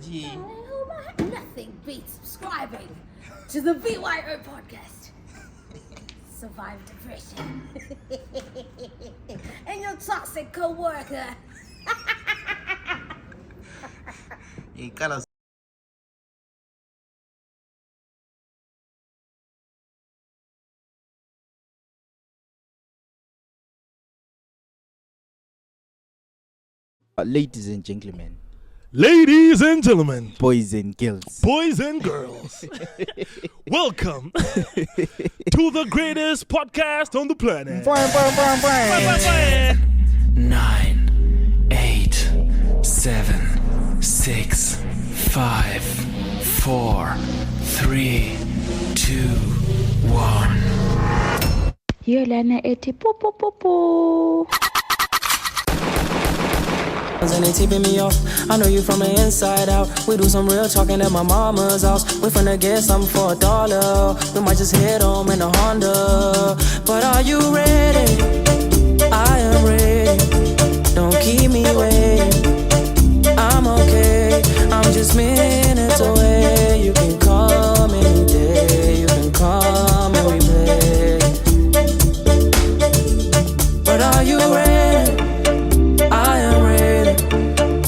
Nothing beats subscribing to the BYO podcast. Survive depression. And your toxic co-worker. Ladies and gentlemen, boys and girls, welcome to the greatest podcast on the planet. 9, 8, 7, 6, 5, 4, 3, 2, 1. Hiyo lana eti po po po po. And they tipping me off. I know you from the inside out. We do some real talking at my mama's house. We finna get something for $1. We might just head home in a Honda. But are you ready? I am ready. Don't keep me waiting. I'm okay. I'm just minutes away. You can come any day. You can come and we play. But are you ready? I am ready.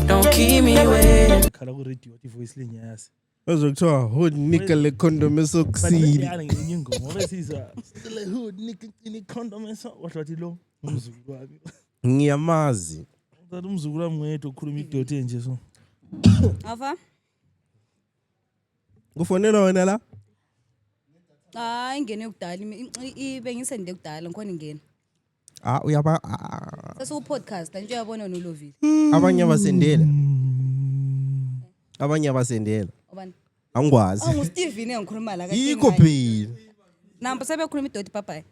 Don't keep me waiting. Khala ku radio voice lenyasi. Azokuthiwa hood nickel condom esokusile. Bani ngenye ingoma besizwa. Le hood nickel in condom eso wathi lo umzukulu wami. Ngiyamazi. Uzathi umzukulu wami nguyedwa okhuluma idoti nje so. Ava? Kufonela wena la? Hayi ingene kudala bengisende kudala ngikhona ingene. Uyaba Sesiku podcast nje uyabona nolovile. abanye abasendela. Abanye abasendela. Obani? Angikwazi. NguSteve engikhuluma la Yikho phela. Namba sebekhuluma idoti papa.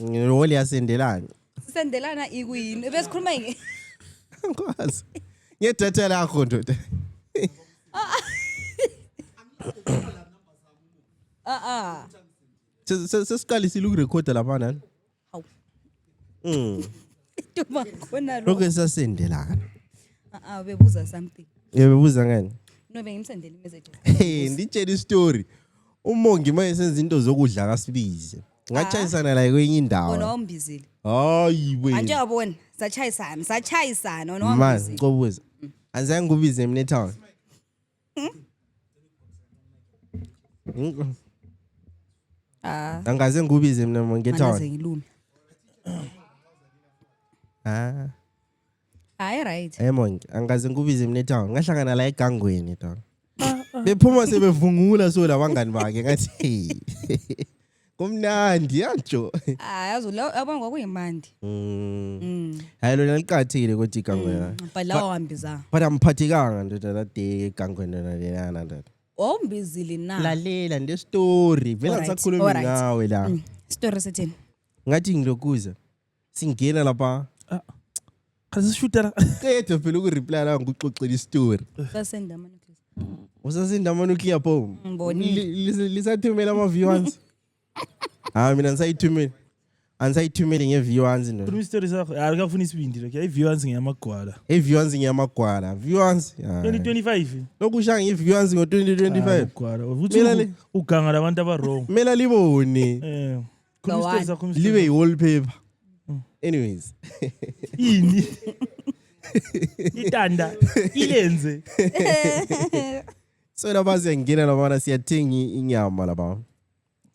Ngiroli yasendelana. Sisendelana ikuyini? Besikhuluma nge. Angikwazi. Ngedatha lakho ndoda. Sesiqalisile ukurekhoda lapha nani? Hawu. Tuma khona lo. Lokho sasendelana. Bebuza something. Bebuza ngani? No bengimsendela imessage. Hey, nditshela istory. Umongi manje senza into zokudla kasibize. Ngachayisana la kwenye indawo. Wona wombizile. Hayi we. Anje yabona sachayisana wona Man, wombizile. ngobuza. Anzange ngubize mina eTown. Angaze ngubize mina ngeTown. Angaze ngilume. Hayi right. Mongi, angaze ngubize mina eTown. Ngahlangana la egangweni eTown. Bephuma sebevungula so labangani bakhe ngathi kumnandi yajo. Yazo la abangwa kuyimandi. Hayi lona liqhathile kodwa igangweni. But la wahambizanga. But amphathikanga ndoda la day egangweni lana ndoda. Wombizile na. Lalela nde story vela ngisakhuluma ngawe la. Story sethini. Ngathi ngilokuza. Singena lapha. Khala sishutela. Qedwe phela ukureply la ngikuxoxela istory. Sasenda manje. Usasinda ama nuclear bomb. Lisathumela ama V1s. Mina ngisayithumela. Ansayithumela nge-V1s no. Khuluma story sakho. Akafuna isibindi lokho. I-V1s ngiyamagwala. V1s ngiyamagwala. V1s. 2025. Lokusha nge-V1s ngo-2025. Gwala. Uthi uganga labantu abarong. Mela libone. Khuluma story sakho. Libe yi-wallpaper. Anyways. Ini. Itanda. Ilenze. So lapha siyangena labana siyathenga inyama lapha.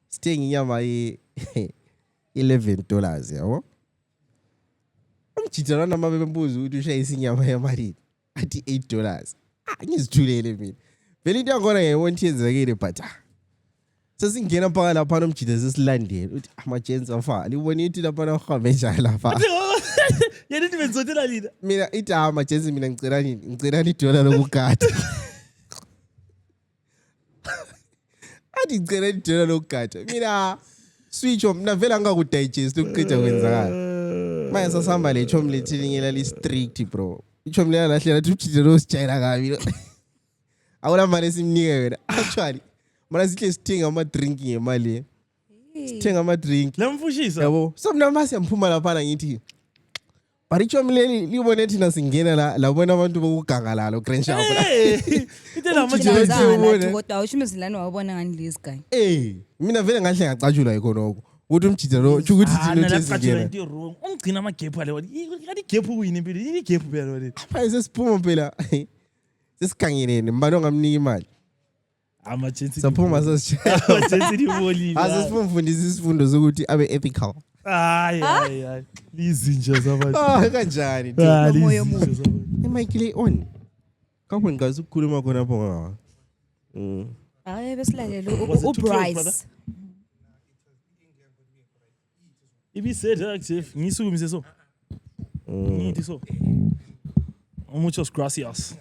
Sithenga inyama $11 yabo. Umjitana nama bembuza ukuthi ushayisa inyama yamalini. Athi $8. Ngizithulele mina. Vele into yakhona ngiyibona yenzekile but sesingena phaka lapha nomjitha sesilandela uthi amajensi afala. Libona ithi lapha nahambe njalo lapha. Yena nithi benzotela lina. Mina ithi amajensi mina ngicela nini? Ngicela $1 lokugada. Athi ngicela $1 lokugada. Mina switch off mina vela ngakudigest ukuqeda kwenzakala. Manje sasihamba le chom lethilingela li strict bro. Ichom lela lahlela ukuthi ujide lo sijayela kabi. Awula mali simnike wena. Actually mana sihle sithenga ama drink ngemali. Sithenga ama drink. Lamfushisa. Yabo. So mina mase mphuma lapha ngithi Barichom leli libone thina singena la labona abantu bokuganga lalo Grand Shop. ama-jersey Ngizangathi kodwa awusho umzilane wawubona ngani lezi guy. Mina vele ngahle ngacatshulwa yikhonoko. Ukuthi umjida lo uthi thina nalacatshula uthezingena. into wrong ungigcina amagephu ale kanti igephu kuyini impilo yini igephu phela wena Hayi sesiphuma phela. Sesikhangelene mbani ongamnika imali. ama-jersey Saphuma sesitshela. ama-jersey libolile Asifundisa isifundo sokuthi abe ethical. hayi lizinja zabantu Kanjani? Moya lizinja zabantu Imic le on. Kabe ngazi ukukhuluma khona lapho ngawa. Hayi besilalele Was it too close, uBryce. brother? ibisedla Jeff ngisukumise so ngithi so muchos gracias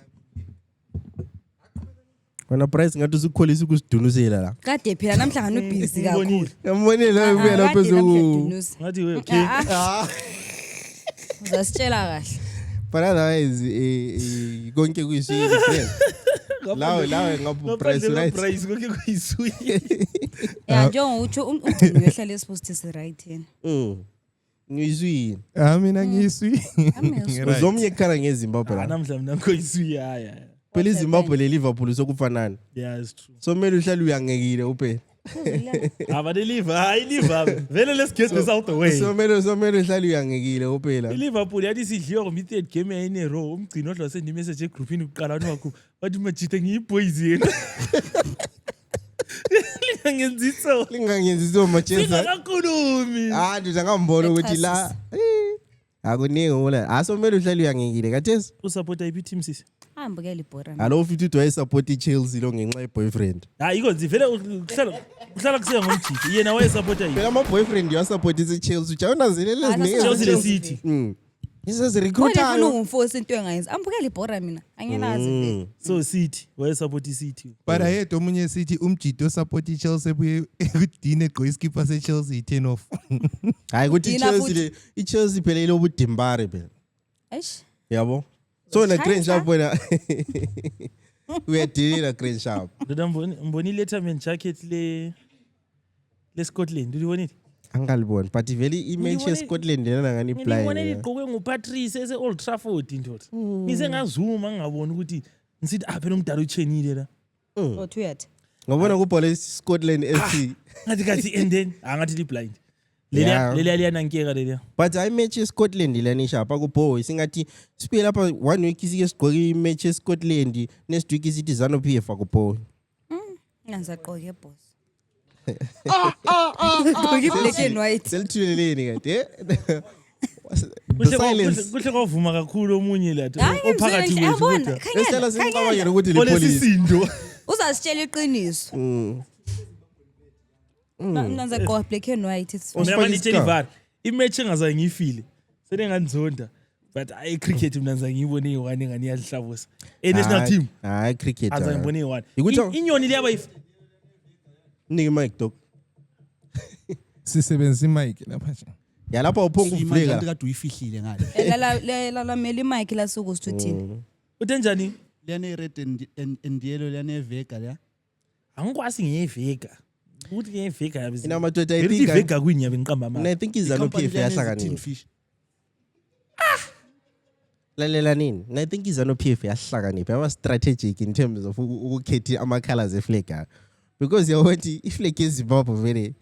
Wena price ngathi usikholisa ukusidunusela la. Kade phela namhlanje ubusy kakhulu. Ngibonile. Yambonile la ubuya lapha ezoku. ngathi we okay Uzasitshela kahle. But otherwise konke kuyiswini friend. Lawe ngapha price right. price konke kuyisuyi Ya njengokuthi ugcino uyohlala esiposti right yena. Ngiyizwini. Mina ngiyiswi. Uzomnye ekhala ngeZimbabwe la. namhla mina koyisuyi haya Phela iZimbabwe le Liverpool sokufanana. yeah it's true So kumele uhlale uyangekile uphela. abadeliver hayi liver vele let's get this out the way So kumele uhlale uyangekile uphela. iLiverpool yathi sidliwa ngom third game yayine row umgcino odla send message egroupini uqala wakho wathi majita ngiyiboys yena lingangenzitso Lingangenzi so Manchester. singakhulumi Nje ngambona ukuthi la akuningi ngola. So kumele uhlale uyangekile kathesi. usupporta iphi team sisi Hambukela ibhora. Alo futhi uthi wayesupport iChelsea lo ngenxa yeboyfriend. hayi ikonzi vele uhlala kusiya ngomjita yena wayesupporta yini Phela ama boyfriend yasupport iChelsea. Ujawunanzelele eziningi. Chelsea le City Iseziricruiter. Kodwa ungumfosi into engayenzi. Ambukela ibhora mina. Angelazi vele. so City wayesupporta iCity But I heard omunye sithi umjito support iChelsea ebuye ekudine egqoka iskipa seChelsea 10 off. Hayi ukuthi Dina iChelsea futhi. le iChelsea phela ilobudimbare phela. Eish. Yabo. So na China. Grand Sharp wena. Uyadilila Grand Sharp. ndoda mboni letterman jacket le Scotland ulibonile Angaliboni but vele imatch eScotland lena ngani ngibona blind. ligqokwe nguPatrice ese Old Trafford indoda ngise ngazuma ngingabona ukuthi ngisithi phela umdala uchenile la Othi uyathi. Ngabona kubhola Scotland FC. ngathi kathi and then angathi li blind Yeah. lelia liyanankeka lelia But I match eScotland lana ishapa kuboy singathi siphela lapha 1 week sike sigqoke imatch eScotland next week sithi Zanu PF akuboy. Ngizaqoke boss. Ugqoke black and white. Selithuleleni kade. kuhle kwavuma kakhulu omunye la Hayi ophakathi ngimsebenzisa kwethu yabona. Esela singicabangela ukuthi olesi lipolice. sindo Uzasitshela iqiniso. Mina ngizaqoka black and white. It's fine. mina Usifake ngitshela iscar. ivar imatch engazange ngiyifile selengandizonda but cricket mina ngizange ngiyibone iyi-1 engani yalihlabusa national team Hayi cricket. azange ngibone iyi-1 Yikuthi- inyoni liyaba Niki mic dog. Sisebenzisa imic lapha nje. Ya lapha uphonga uvuleka. kade uyifihlile ngale Lalamela imic la soku sithini. uthe njani liyane red and yellow liyane vega la angikwasi ngiyevega ukuthi ngiyevega yabe Ina madoda I Belithi think ivega kwini yabe ngiqamba mina amanga I think Zanu PF yahlakanipha. Lalela nini? I think Zanu PF yahlakanipha. Aba strategic in terms of ukukhetha ama colors eflag. Because yawathi iflag yeZimbabwe vele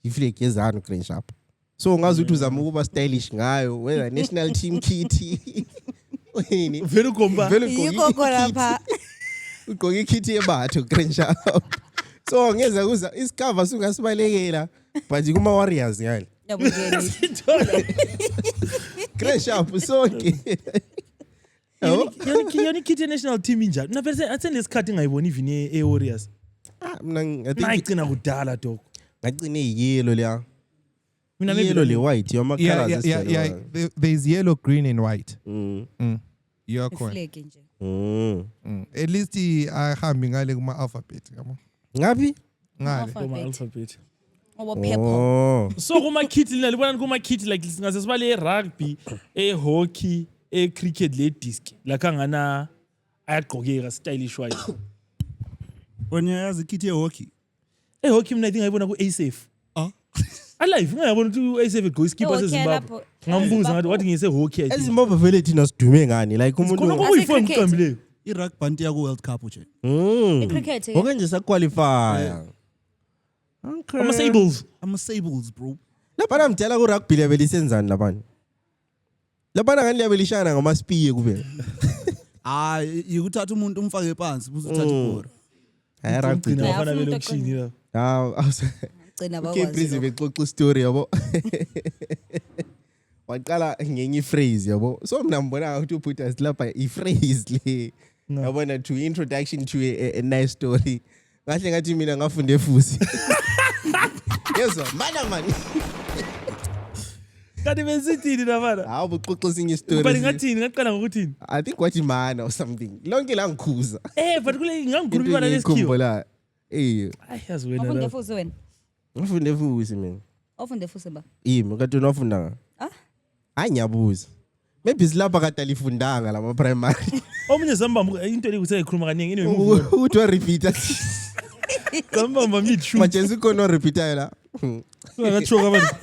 iflag yeZanu Grand Sharp. So ngazi ukuthi uzama ukuba stylish ngayo whether national team kit. Oyini? vele ukomba Vele Yikho khona lapha. ugqoke ikit yebatho Grand Sharp. So ngeza kuza isikava sungasibalekela but kuma Warriors ngale. Yabukela. Grand Sharp sonke. Yabo? yoni kit national team injani mina phela athi lesikhathi ngayibona even e-Warriors Mina I think nayigcina kudala dog ngagcina yellow leya. mina Yellow le white yoma colors Yeah. There's yellow, green and white. Mm. You are correct. Flag nje. At least ahambi ngale kuma alphabet yabo. Ngapi? Ngale. alphabet Obo purple. Oh. so kuma kit lina libona kuma kit like singaze sibale rugby hockey cricket le disc la kangana ayagqokeka stylish wise wena yazi kit ye hockey hockey mina I think ngayibona ku ASAF alive ngayabona ukuthi u-ASAF egqoka iskipa E-hockey seZimbabwe lapho- ngambuza ngathi wathi ngiyise hockey I think eZimbabwe vele thina sidume ngani like khona umuntu kuyi-phone Ase-cricket. mqambileyo i-rugby antiya ku-world cup nje. I-cricket, ke? Ngoke nje saqualifya. Okay. Ama-Sables. Ama-Sables bro. Laphana mdala ku-rugby level isenzani laphana? Laphana ngani level ishana ngama-spear kuphela. Hayi yikuthatha umuntu umfake phansi bese uthatha ibhora. Hayi rugby. Gcina Yeah, abafana afuna belokishini la. Gcina Okay, bakwazi please lokho. bexoxa story yabo. Waqala ngenye phrase yabo. So mina ngibona ukuthi uput us lapha i-phrase le. Yabona to introduction to a nice story. Kahle ngathi mina ngafunde fusi. Yezwa, mana man. Kanti besithini labana? Hawu buxoxa sinye story. But ngathini ngaqala ngokuthini? I think wathi mana or something. Lonke la ngikhuza. But kule ngangikhuluma ibala lesikhiwo. Ngikhumbula. Ayi yazi wena Ufunde la. futhi wena. Ngifunde fusi mina. Ufunde futhi ba. Yimi kade unafunda. Hayi ngiyabuza. Maybe silapha kade alifundanga lama primary. Omunye zambamba into le kuseyikhuluma kaningi ino imove. Uthi wa repeater. Zambamba mid shoot. Majenzi khona repeater la. Ngakachoka abantu.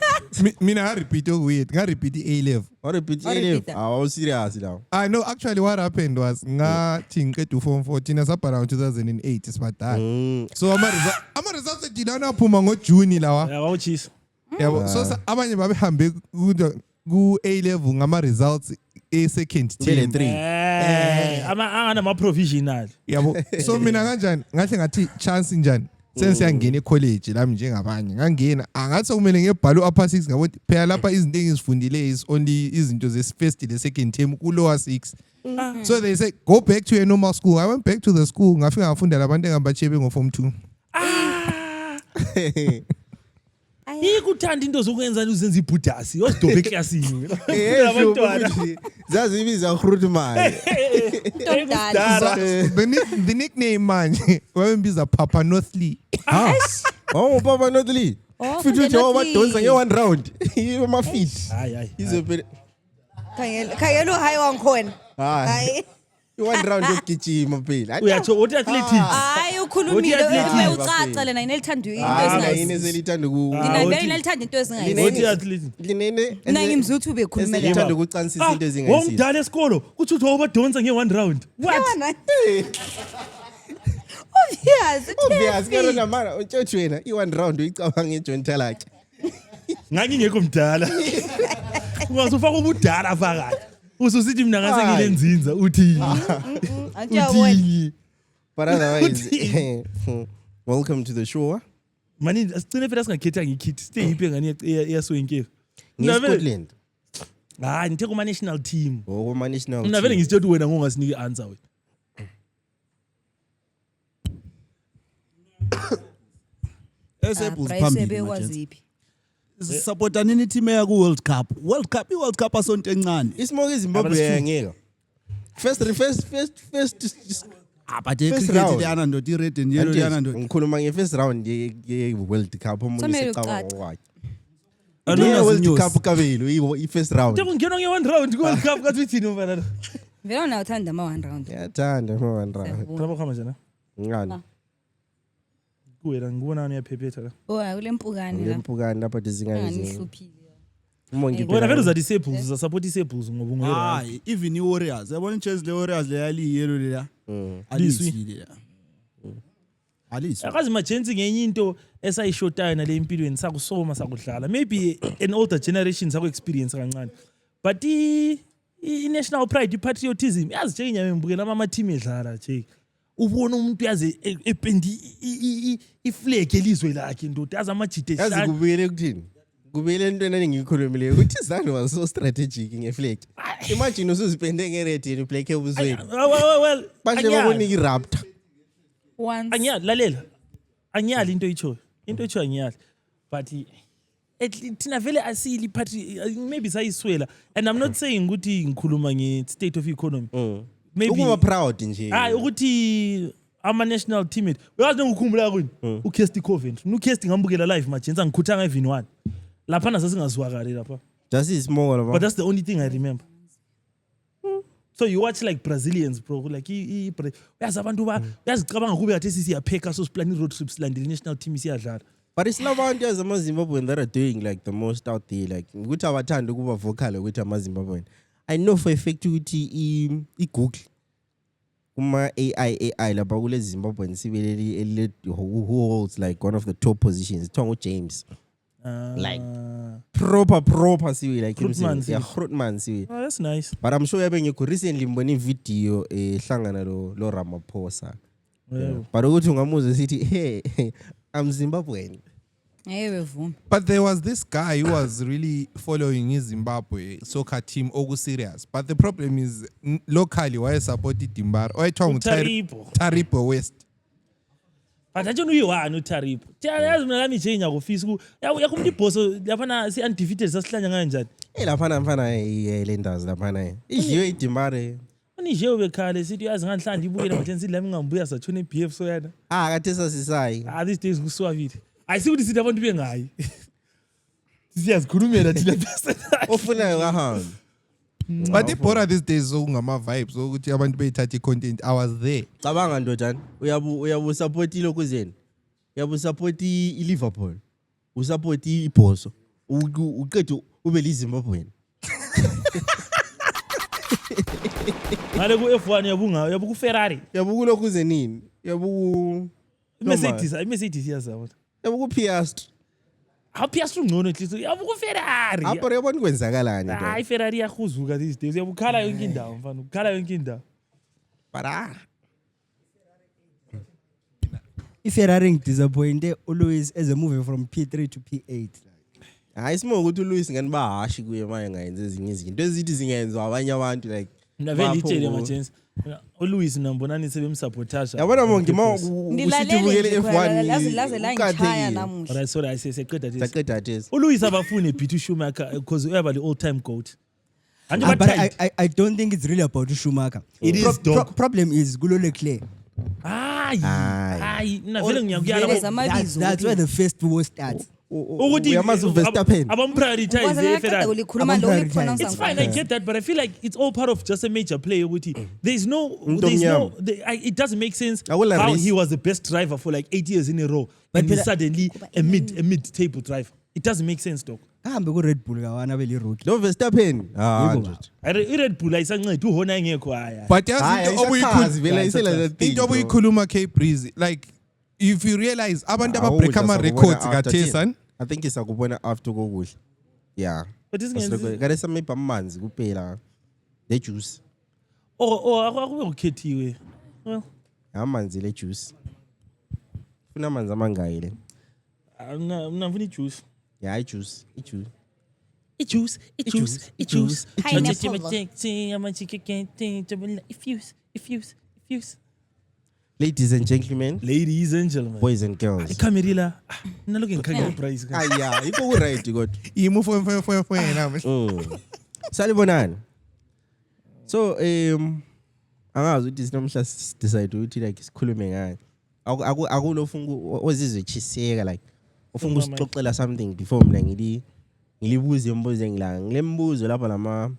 Mina I repeat weird. I repeat A level. Wa repeat Wa ile. repeater. Awu serious la. I know actually what happened was ngathi ngiqeda form 14 asapha around 2008 sibadala. So ama results edina aphuma ngoJune lawa. Awuchisa. Yabo so abanye babehambe ku A level ngama results e second Mbele team. 3. Angana ma provisional. Yabo so mina kanjani ngahle ngathi chance njani sense yangena ecollege lami njengabanye ngangena angathi kumele ngebhalo upper 6 ngabo phela lapha izinto engizifundile is only izinto ze first le second term ku lower 6. So they say go back to your normal school. I went back to the school ngafika ngafunda labantu engabachebe ngo form 2. Ikuthanda into zokwenza uzenza ibhudasi yosidobe eclassini. Abantwana. Zazi ibiza fruit man. The nickname manje wabembiza Papa Northley. Oh Papa Northley. Futhi uthi wadonsa nge1 round. Yiyo ma feet. Hayi. Izopele. Khayelo hayi wangikhona. Hayi. I1 round yokugijima phela. Uyacho uthi athletics. Hayi ukhulumile Uthi ucaca lena inelithanda into Ngine ezingazi. selithanda ku. Mina vele inelithanda into ezingazi. Uthi athletics. Linene. Mina ngimzuthu bekhulumela. Selithanda ukucansisa into ezingayisizo. Wongidala esikolo kuthi uthi wabadonsa nge1 round. What? Obvious kero namara utshotsho wena i1 round uyicabanga eJohn Talake. Ngangingekho mdala. Ungazofaka ubudala phakathi. Ususithi mina ngase ngilenzinza uthi. Antiyabona. But otherwise, welcome to the show. Mani asicine phela singakhetha ngikhithi. Stay ipe ngani iyaswenkeke. Scotland. Ngithe kuma national team. Kuma national. Mina vele ngisithe ukuthi wena ngongasiniki answer wena. eSables phambili waziphi. supporta nini team ya ku-world cup i-world cup asonto encane Ismoke iZimbabwe yangeka. First but First cricket round. leyana ndoda i-red and yellow leyana ndoda ngikhuluma nge-first round ye-World Cup omunye Samele secabanga uqale. kwakhe. Anonyazi World news. Cup kabelo i-first round. Kungenwa nge1 round ku-World Cup kathi uthini mfana. Vele wena uthanda ama-1 round. Yathanda ama-1 round. Phela bakhamba njani? Ngani? Kuwena ngibona uyaphephetha la. Kule mpukane la. Lempukani lapha dizingane zinga. Ngihluphile. Umongi Wena vele uzadisables uzasupport iSables ngoba ungeke. hayi even i-warriors yabona i-chase le-warriors leyaliyelo leya Liswi. aliswi leya aliswi Akazi majensi ngenye into esayishotayo nale empilweni sakusoma sakudlala. Maybe an older generation saku experience kancane. But i-national pride, i-patriotism yazi nje ngiyambukela ama team edlala nje. Ubona umuntu yazi ependi iflag elizwe lakhe ndoda yazi amajite yazi shaka. kubuyele kuthini? Kubuyele into enangiyikhulumileyo ukuthi Zanu was so strategic ngeflag. Imagine usuzipende nge-red and black ebusweni. Well, Manje bakunika i-raptor. Once. Anyali lalela. Anyali into ichoyo. Into ichoyo anyali. But thina vele asili maybe sayiswela, and I'm not saying ukuthi ngikhuluma nge-state of economy. Maybe Ukuba proud nje. hayi ukuthi ama national team uyazi ngikhumbula kuni uKesty Coventry uKesty ngambukela live majenza ngikhuthanga even one lapha nasasingazwakali lapha, Just is small but that's the only thing I remember. So you watch like Brazilians bro, like uyazi abantu uyazicabanga kube ngathi sisiyapheka so siplani road trips landele national team isiyadlala. But it's not about as Zimbabwean that are doing like the most out there. Like ukuthi abathanda ukuba vocal ukuthi ama Zimbabwean. I know for a fact ukuthi i-Google kuma AI lapha kule Zimbabwean sibili who holds like one of the top positions Tongo James like proper siwi like Grootman siwi. Grootman siwi. Oh, that's nice. But I'm sure yabe ngikho recently mbone video hlangana lo Ramaphosa. Yeah. But ukuthi ungamuzwe sithi hey I'm Zimbabwean. But there was this guy who was really following his Zimbabwe soccer team Ogu serious. But the problem is locally why supported Dimbara. Why Taribo. Taribo West. But I don't know you are no Taribo. Yazi mina lami change akufisi ku yakumthi boso lapha si undefeated sasihlanya kanjani. Lapha mfana lendazi lapha idliwe iDimbara. Unije ubekhale sithi yazi nganhlanje ibukele ngathi lami ngambuya sathuna iBF so yana. Kade sasisayi. These days kuswavile. Ayisithi sithi abantu bengayi. Siyazikhulumela thina bese. Ofunayo kahamba. But the bora these days ngama vibes ukuthi abantu beyithatha content. I was there. Cabanga ndodana uyabu support iLokuzeni. Uyabu support iLiverpool. Usupport iBhoso. Uqede ube liZimbabwean. Ngale ku F1 yabu ku Ferrari. Yabu kuLokuzenini. Yabu Mercedes yazabona. Yabu ku Piastri. Piastri ngcono ehlise yabu ku Ferrari. Apho yabona kwenzakalani nto. Hayi Ferrari yahuzuka these days. Uyabukhala yonke indawo mfana. Ukhala yonke indawo. Para. iFerrari ngidisappointe uLewis as a movie from P3 to P8. Hayi simo ukuthi uLewis ngani bahashi kuye manje ngayenza ezinye izinto ezithi zingenzwa abanye abantu like mina vele itshele majensi uLewis nambonani sebemsabotage yabona monke usithi bukele F1 laze la ngichaya namuhla. Alright, sorry ayisesaqeda this. Saqeda this. uLewis abafune Peter Schumacher because uyaba the all time goat. But I don't think it's really about Schumacher. It is dog. Problem is Gulo Leclerc. Hayi mina vele ngiyakuyala That's where the first war starts. ukuthi uyamazi Verstappen abamprioritize Ferrari. It's It's fine, I get that, but I feel like it's all part of just a major play ukuthi it doesn't make sense how he was the best driver for like 8 years in a row and he's suddenly a mid-table driver. It doesn't make sense, dog. Kahambe ku Red Bull kawana beli rookie. lo Verstappen Red Bull ayisanceda uhona engekho haya. But yazi into obuyikhuluma K Breeze like if you realize abantu ababreak ama records kaTesan I think isakubona after kokuhle. Yeah. But this is kade samepha amanzi kuphela le juice. akube ukhethiwe. Well, amanzi le juice. Funa amanzi amangaki le? Mina ngifuna juice. Yeah, juice. Juice. Pineapple. If Ladies and gentlemen, boys and girls. Kamerila. Mina loke ngikhangela price. Yeah, iko right kodwa. imu fwe nami. Salibonani. So angazi ukuthi sinomhla decide ukuthi like sikhulume ngani. Akulofunga ozizwe chiseka like ufuna usixoxela something before mina ngilibuze imbuzo ngilanga. Ngilembuzo lapha lama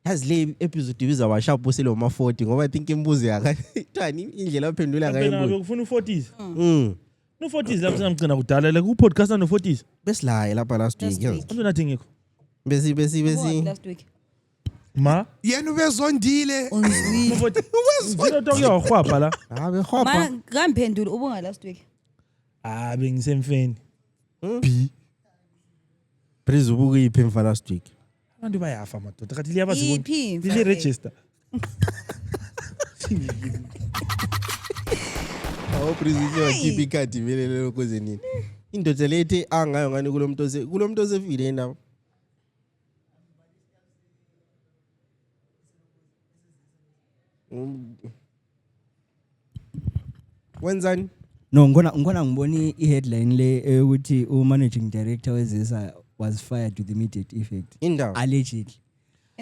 yazi le episode ibiza washarp uselo ma 40 ngoba I think imbuzo yakani indlela ophendula ngayo imbuzo. Ufuna u40s? No 40s lapha singagcina kudala like ku podcast no 40s. Besilaye lapha last week. Into nathi ngekho. Besi. Last week. Ma? Yena ubezondile. Uzilo tokuyahwapha la. Behwapha. Ma ngamphendula ubunga last week. Bengisemfeni. B. Please ubuke iphi mfa last week. Abantu bayafa madoda kathi liyaba Iphi mfa? Lile register. Prison wakhipha ikadi vele Lokuzenini. Indoda lethi angayo ngani kulomuntu osefile indaba. Wenzani? No, ngona ngiboni i-headline le ukuthi managing director wezisa was fired with immediate effect. Indaba. Allegedly.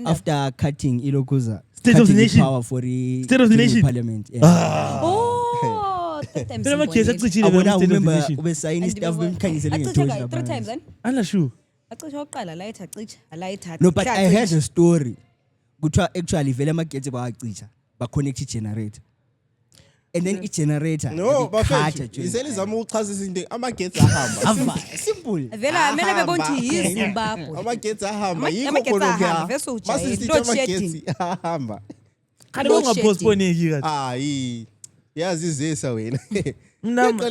After cutting iLokuza. State of the nation. Power for the State of the nation. Parliament. Yeah. Oh, third time. Phela magesi acicile Abona State of the remember Nation. ube sign staff bemkhanyisele Acisha ngetoys 3 times then. Ala sure. Acisha oqala light acisha, light. No, but I heard a story. Kuthiwa actually vele amagetsi bawacisha ba connect i-generator. And then i-generator. No, bafethu. Iselizama ukuchazisa into amagetsi ahamba. Simple. Vela mina bebonthi yiZimbabwe. Amagetsi ahamba. Yikho Amagetsi khona ahamba, kuya. bese ujayele. Masisithi Load amagetsi ahamba. Khani ungapostponeki kathi. Hayi. Yazi izesa wena. Indaba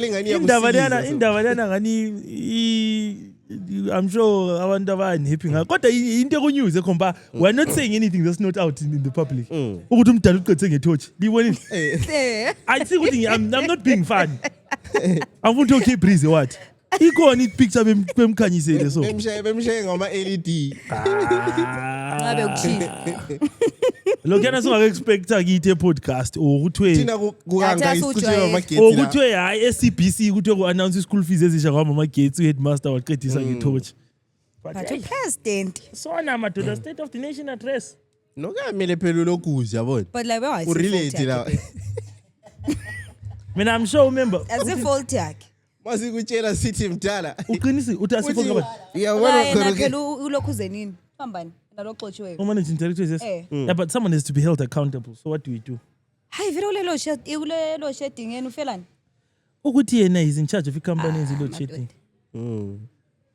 lena ngani I'm sure abantu abanhappy ngakho. Kodwa into ekunews ekhomba we're not saying anything that's not out in the public. Ukuthi umdala uqethe ngethochi. Libonile? I see ukuthi I'm not being funny. Angifuni to keep breezy what? Ikhona ipicture bemkhanyisele so. Bemshaye ngama LED. Ngabe ukushila. Lokho singake expecta kithi podcast ukuthi Thina kukanga isichithwe amagetsi la. ukuthi hayi SCBC ukuthi ku announce school fees ezisha kwa mama Gates headmaster waqedisa ngethochi. But president. Sona madoda state of the nation address. Nokamele phela lokuzi yabona. But like why? Urelate la. Mina I'm sure remember. As a fault yakhe. Masikutshela sithi mdala. Uqinisi uthi asifonke abantu. Yabona khona phela ulokhu zenini. Hambani naloxotshiweyo. Managing director says yeah, but someone has to be held accountable. So what do we do? Hayi vele ulelo shedding yenu ufelani? Ukuthi yena is in charge of company ezilo shedding.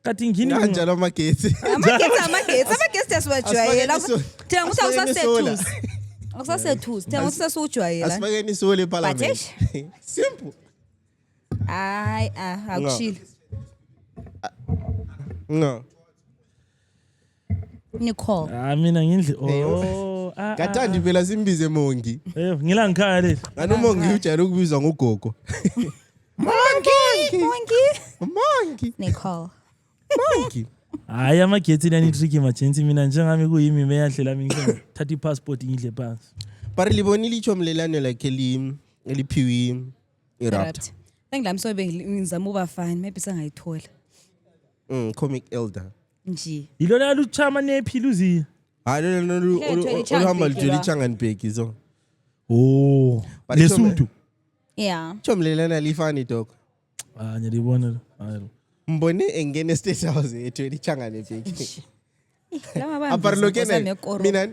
Kathi ngini kanjalo amagetsi. Amagetsi asiwajwayela. Thina nguthi awusasethusi. Awusasethusi. Thina nguthi sasujwayela. Asifakeni isole eParliament. Simple. Hayi akushila. No. Nicole. Mina ngindle Kathandi phela simbize mongi. Ngila ngikhaya le. Ngani mongi ujayele ukubizwa ngogogo. Mongi. Nicole. Mongi. Hayi amagetsi lani tricky emergency mina njengami kuyimi meyahlela mina ngithatha ipassport ngidle phansi. Pari libonile ichomlelane lakhe eliphiwe iRaptor. Ngilami so bengizama ubafana maybe sangayithola. Comic elder. Nje. Yilona luchama nephiluzi. Hayi lona oluhamba lijeli Changanbheki so. Lesotho. Yeah. Chomlelane lifani dog. Ngiyalibona. Hayi. Mbone engene state house yethu eChanganbheki. Lama Apart lokene mina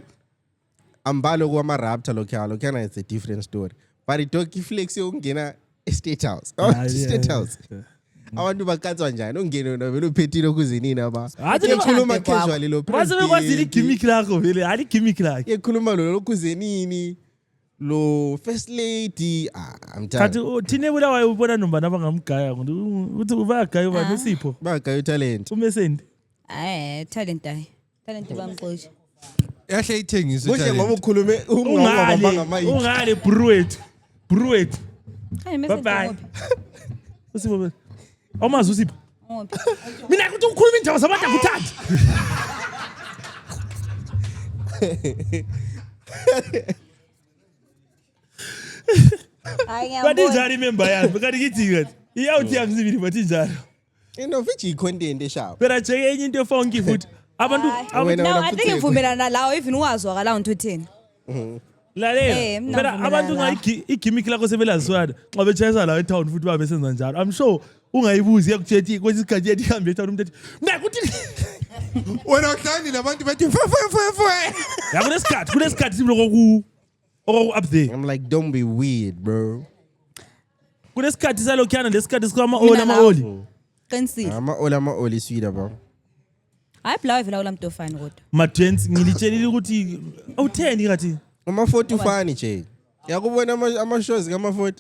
ambalo kwama Raptor lokhana it's a different story. But dog iflex ungena State House. State House. Abantu bakatswa njani ungene vele uphethile ukuzinini aba. Ekhuluma casually lo president. Wazi kwazili gimmick lakho vele, ali gimmick lakhe. Ekhuluma lo ukuzinini lo first lady I'm tired. Kathi thine bula wayubona nombana abangamgaya ukuthi ubagaya ubani Sipho. Bagaya talent. Umesendi. Talent ayi. Talent bamxoshi. Yahle ithengisa talent. Kuhle ngoba ukhulume ungale Bruet. Hayi message. Bye. Usipho. Awumazi uSipho. Mina kuthi ukhuluma indaba zabantu akuthandi. Bathi njani member yakhe kanti kithi kathi iyawuthi yangizibili bathi njalo inovithi content eshapo phela nje enye into efonki futhi abantu no I think ngivumelana lawo even wazwaka la uthini lalela phela abantu ngayigimmick lakho sebelazwana xa betshayisa la etown futhi babe senza njalo I'm sure ungayibuzi yakuthethi kwesikhathi yethi ihambe etown umuntu ethi mina kuthi wena uhlani labantu bethi kunesikhathi simloko ku up there. I'm like, don't be weird, bro. Kunesikhathi salokhana lesikhathi sikama oli. Qinisile. Oli sweet bro. Hayi blow vela ulamntu ofani kodwa. Madrens ngilitshelile ukuthi awutheni kathi. Ama 40 ufani nje. Yakubona ama shows ngama 40.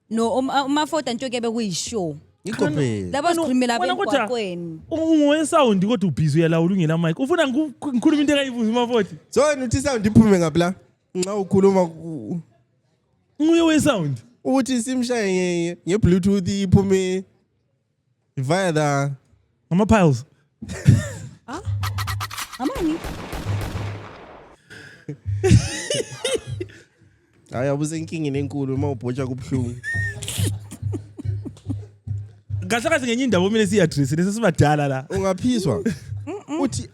No uma 40 ntoke bekuyishow. Yikho phela. Labo sikhulumela bengwaqweni. Ungowe sound kodwa ubhizi uyalawula ungela mic. Ufuna ngikhuluma into engayivuzi uma 40. So wena uthi sound iphume ngapla. Nxa ukhuluma nguye we sound uthi simshaye ngebluetooth iphume via the ama piles amani ayabuze inkingi enkulu uma ubhotsha kubhlungu kahle ngenye indaba mina siyaddress lesibadala la ungaphiswa uthi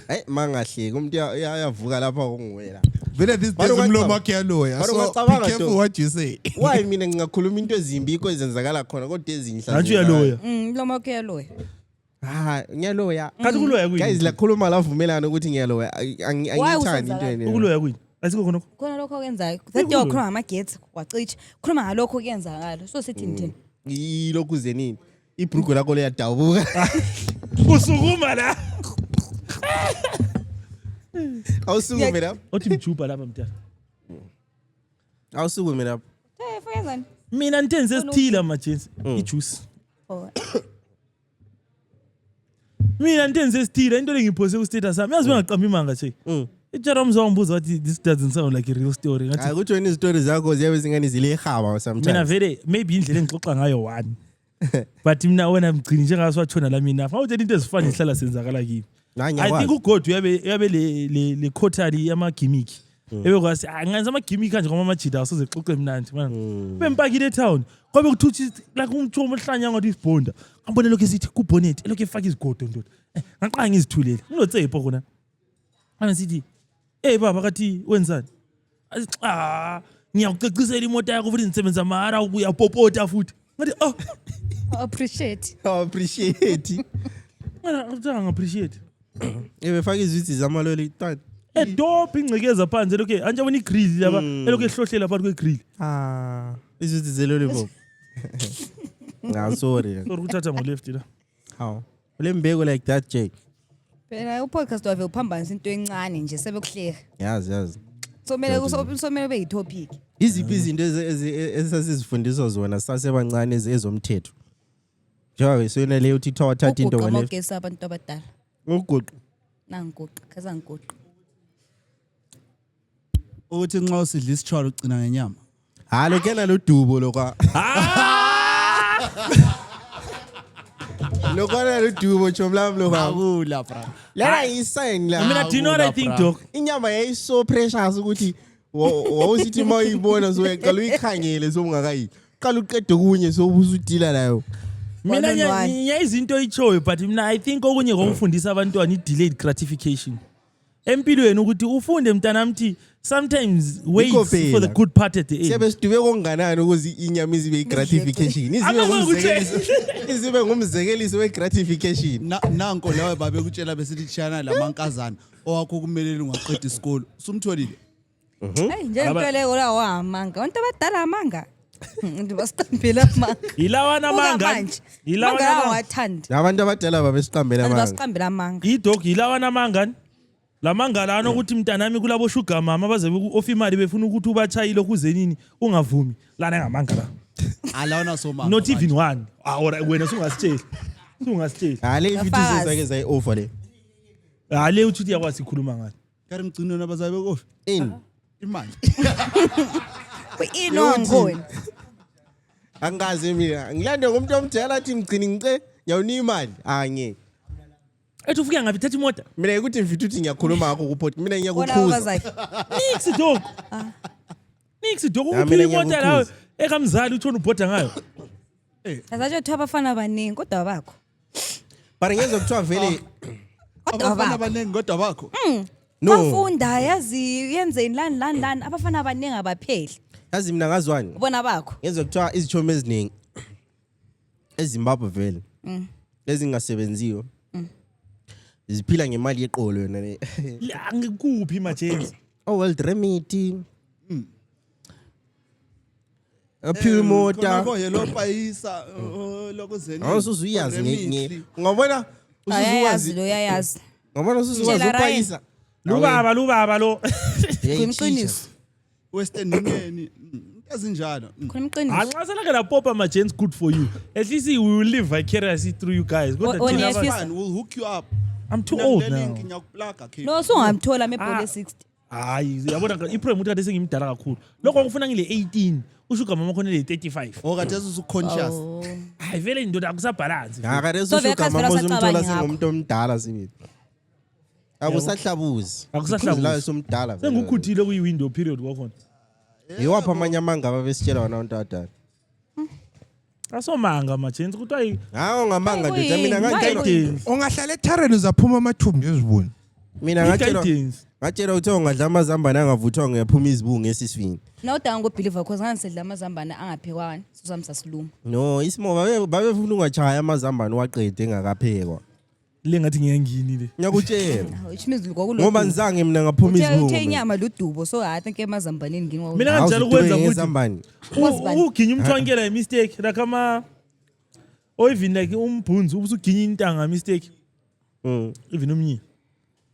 hayi mangahleki umuntu yavuka lapha onguwela vele this days umlomo wakhe yaloya so be careful what you say. Why mina ngingakhuluma into ezimbi iko ezenzakala khona kodwa ezinhla nathi uyaloya umlomo wakhe yaloya ngiyaloya kathi kuloya kuyini guys la khuluma la vumelana ukuthi ngiyaloya angiyithandi into ene ukuloya kuyini asikho khona lokho okwenzayo that yo khuluma ngamagetsi kwacithi khuluma ngalokho okuyenzakala so sithi nini yilokhu zenini ibrugu lakho leyadabuka usukuma la Awusukume lapho. othi mjuba lapha mntana Awusukume lapho. Fuyazani? mina nitenze esithile majensi ijuice Oh. mina nitenze esithile into lengiphose ku status sami yazi bengaqamba imanga nje itshara umzawumbuza wathi this doesn't sound like a real story ngathi Hayi kuthi wena izitori zakho ziyabe zingani zile haba mina sometimes. vele maybe indlela engixoxa ngayo one but mina wena mgcini njengaso watshona la mina awuthi into ezifana ihlala senzakala kimi I think uGod uyabe le quarterly yama gimmick ebekwazi angenza ama gimmick kanje ngoba amajida asoze xoxe mnandi mana bempakile etown kwabe kuthuthi like umthomo ohlanya ngathi isibonda ngabona lokho esithi ku bonnet lokho efaka izigodo ndoda ngaqanga ngizithulele ngilotsepo khona anasithi baba kathi wenzani ngiyakucecisela imoto yakho futhi nisebenza mahara ubuya popota futhi ngathi Appreciate. Appreciate. Ngana appreciate Befaka izwithi zamaloli tat. Dope ingcekeza phansi lokho anje wena igrill laba lokho ehlohlela phakathi kwegrill Izwithi zeloli pop. Sorry. ukuthatha ngo left la How? Ulembeko like that Jake. Phela upodcast wave uphambanisa into encane nje sebekuhleka. Yazi. Somele beyitopic. Iziphi izinto esasizifundiswa zona sasebancane ezomthetho. Njengoba sona leyo uthi wathatha into ngale. Ugugqa abantu abadala. Uguqu. Nanguqqa, kaza ngiguqqa. Uthi nxa usidla isitshwala ugcina ngenyama. Lo kena lo dubo lokwa. Lokona lo dubo chomlam lokwa. Akula bra. Lana isign la. mina do you know what I think doc Inyama yayi so precious ukuthi wawusithi mawuyibona so yaqala uyikhangele so ungakayi. Qala uqede kunye so ubusudila nayo. mina ngiyayizinto ichoyo but mina I think okunye ngokufundisa abantwana i-delayed gratification empilweni ukuthi ufunde mntanami sometimes wait for the good part at the end siyabe sidube konganani ukuze inyama izibe i-gratification izibe ngumzekeliso we-gratification Nanko lawe babe kutshela besithi tshana lamankazana owakho kumelele ungaqeda isikolo sumtholile. Hey njengempela la wamanga abantu abadala amanga ndibasiqambela amanga ilawana manga ilawana wathanda abantu abadala babesiqambela amanga basiqambela amanga idog ilawana manga lamanga lana ukuthi mntanami kulabo sugar mama baze offer imali befuna ukuthi ubachayile kuze nini ungavumi lana ngamanga la Alawona somanga. not even one ora wena sungasitsheli le ifithize zake zayi offer le le uthi yakwazi ikhuluma ngathi Kari mgcino nabazabe kofi. in Imali. Inongoni. angazi mina ngilande ngomuntu omdala athi mgcini ngice ngiyawuna imali ngeke ethi ufika ngapi thatha imoto mina ukuthi mfithu uthi ngiyakhuluma ngakho kuport mina Bona ngiyakukhuza bazakhe. nix dog ukuphila imoto lawo ekamzali uthona ubhoda ngayo Azaje thu abafana abaningi kodwa bakho. but ngezwe kuthiwa vele Abafana abaningi kodwa bakho. no Bafunda yazi yenzeni lani abafana abaningi abapheli. yazi mina ngazwani Ubona bakho. ngezwe kuthiwa izitshomo eziningi eZimbabwe vele ezingasebenziyo ziphila ngemali yeqolo yona le ngikuphi majenzi World Remedy aphiwe imota Khona yelo payisa lokuzeni. awusuzuyazi nge ngabona Ayazi usuzuyazi lo yayazi. ngabona usuzuyazi Tshela upayisa lubaba lo Kuyimqiniso. Western Union. Ezinjalo. Kuyimqiniso. anxa selakela popa majenzi good for you at least we will live vicariously through you guys kodwa thina Fine, we'll hook you up. I'm too old now Ngiyakuplaka khe. No sungamthola mebhole 60. hayi yabona iprogram uthi kade sengimdala kakhulu lokho ngifuna ngile 18 ushuga mama khona le 35 Okade usu conscious. hayi vele indoda akusabalance ngakare So vele sushuka khazi vele mama uzumthola asacabanga singumuntu omdala sibili akusahlabuzi Akusahlabuzi. somdala vele sengukhuthile kuyi window period kwakhona yiwapha amanye amanga ababesitshela wona abantu abadala asomanga majenzi kuthiwa hawo ngamanga ndoda mina Kuyini? ngatshelwa guidance ungahlala ethareni uzaphuma amathumbu ezibuni mina ngatshelwa guidance ukuthi ungadla amazambane angavuthwa ngiyaphuma izibungu esiswini Nawudanga ngobelieve because ngangisedla amazambane angaphekwana sosami sasiluma. no isimo babefuna ungachaya amazambane waqede engakaphekwa lengathi ngiyangini le ngiyakutshela Which means ngokulo. ngoba nizange mina ngaphuma izibungu Uthe inyama ludubo so I think emazambaneni nginwa. mina kanjalo ukwenza ukuthi ngezambane uginya umthwankela i mistake like or even like umbhunzi ubusuginya intanga mistake even umnyi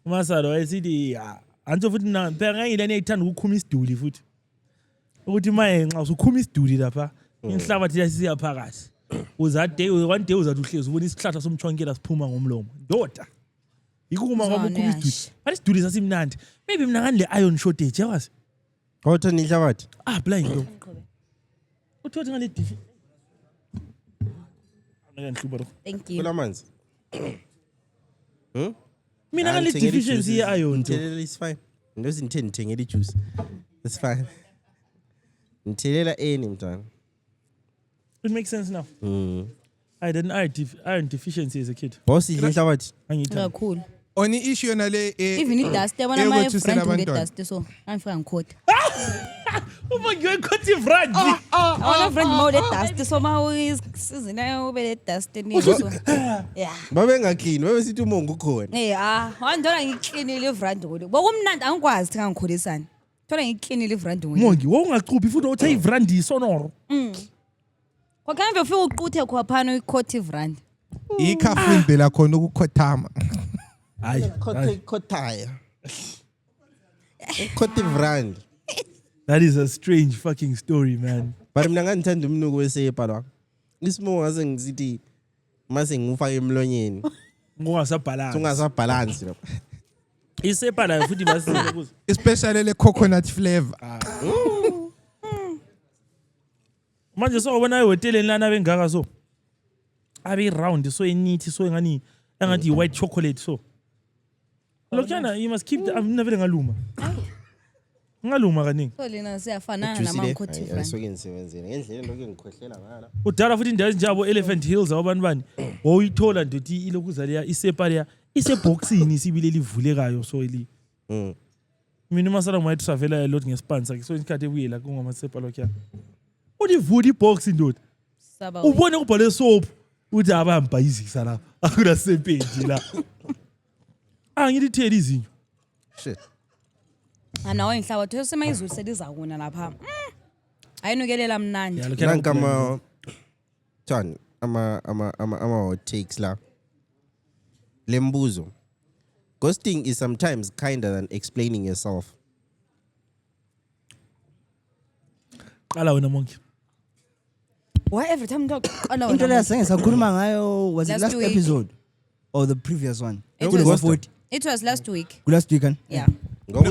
umasalo wayesithi anto futhi mina phela ngangilana ethanda ukukhuma isiduli futhi ukuthi maye nxa usukhuma isiduli lapha inhlabathi yasiya phakathi one day uzathi uhlezi ubona isihlahla somchwankela siphuma ngomlomo ndoda ikuma kwami ukhuma isiduli but isiduli sasimnandi maybe mina ngani le iron shortage yawazi Awuthanda inhlabathi? blind lo uthothi ngale difi ngiyahluba Thank you. Kulamanzi. mina ngale deficiency ye iron Ngithelela is fine. Ndozi ngithengela ijuice. It's fine. Ngithelela eni mntwana. it makes sense now I had an iron deficiency as a kid Boss idla inhlabathi. angithanda Kakhulu. On issue yona le Even i-dust yabona my friend nge-dust so angifika ngikhotha. uma ngiyokhotha ivrandi Awona friend ma ule-dust so ma isizini ube le-dust eningi so. Yeah. Babe ngakini, babe sithi umongo ukhona. Wandona ngiklinile ivrandi ngole. Bokumnandi angikwazi thi ngangikholisana. Thola ngiklinile ivrandi ngole. mongi wawungachuphi futhi uthe ivrandi isonoro Kwakambe ufika uquthe khophana uyikhotha ivrandi. ikhafu phela khona ukukhothama. hayi Khothaya. Khothi brand. that is a strange fucking story man But mina ngithanda umnuko wesepa la. Isimo ngase ngisithi mase ngufaka emlonyeni. ungasabhalance Ungasabalance lapha. isepa la futhi basile kuzo Especially le coconut flavor. manje so ubona ehoteleni lana bengaka so abe round so enithi so engani engathi white chocolate so lokhana you must keep the I'm never ngaluma kaningi So lena siyafanana nama ngikhothi ivrandi. Ayisuke ngisebenzile ngendlela lokho ngikhohlela ngala. udala futhi indawo ezinjabo Elephant Hills abantu bani oyithola ndothi ilokuza leya isepa leya iseboxini sibile livulekayo so eli mina masala mwathi travela a lot ngesponsor so isikhathi ebuyela kungamasepa lokhana udivula ibox ndoda Saba. ubone kubhale soap uthi abambhayizisa la akuna sepeji la angilitheli izinyo Shit. Anawo inhlabathi yosema izulu seliza kuna lapha. Ayinukelela mnandi. Nankama John ama hot takes la. Lembuzo. Ghosting is sometimes kinder than explaining yourself. qala wena monke Why every time talk qala Into wena. leyo senge sakhuluma ngayo was it Last last week. episode or the previous one? It Kule was- ngo-40. It was last week. Last week kan? Yeah.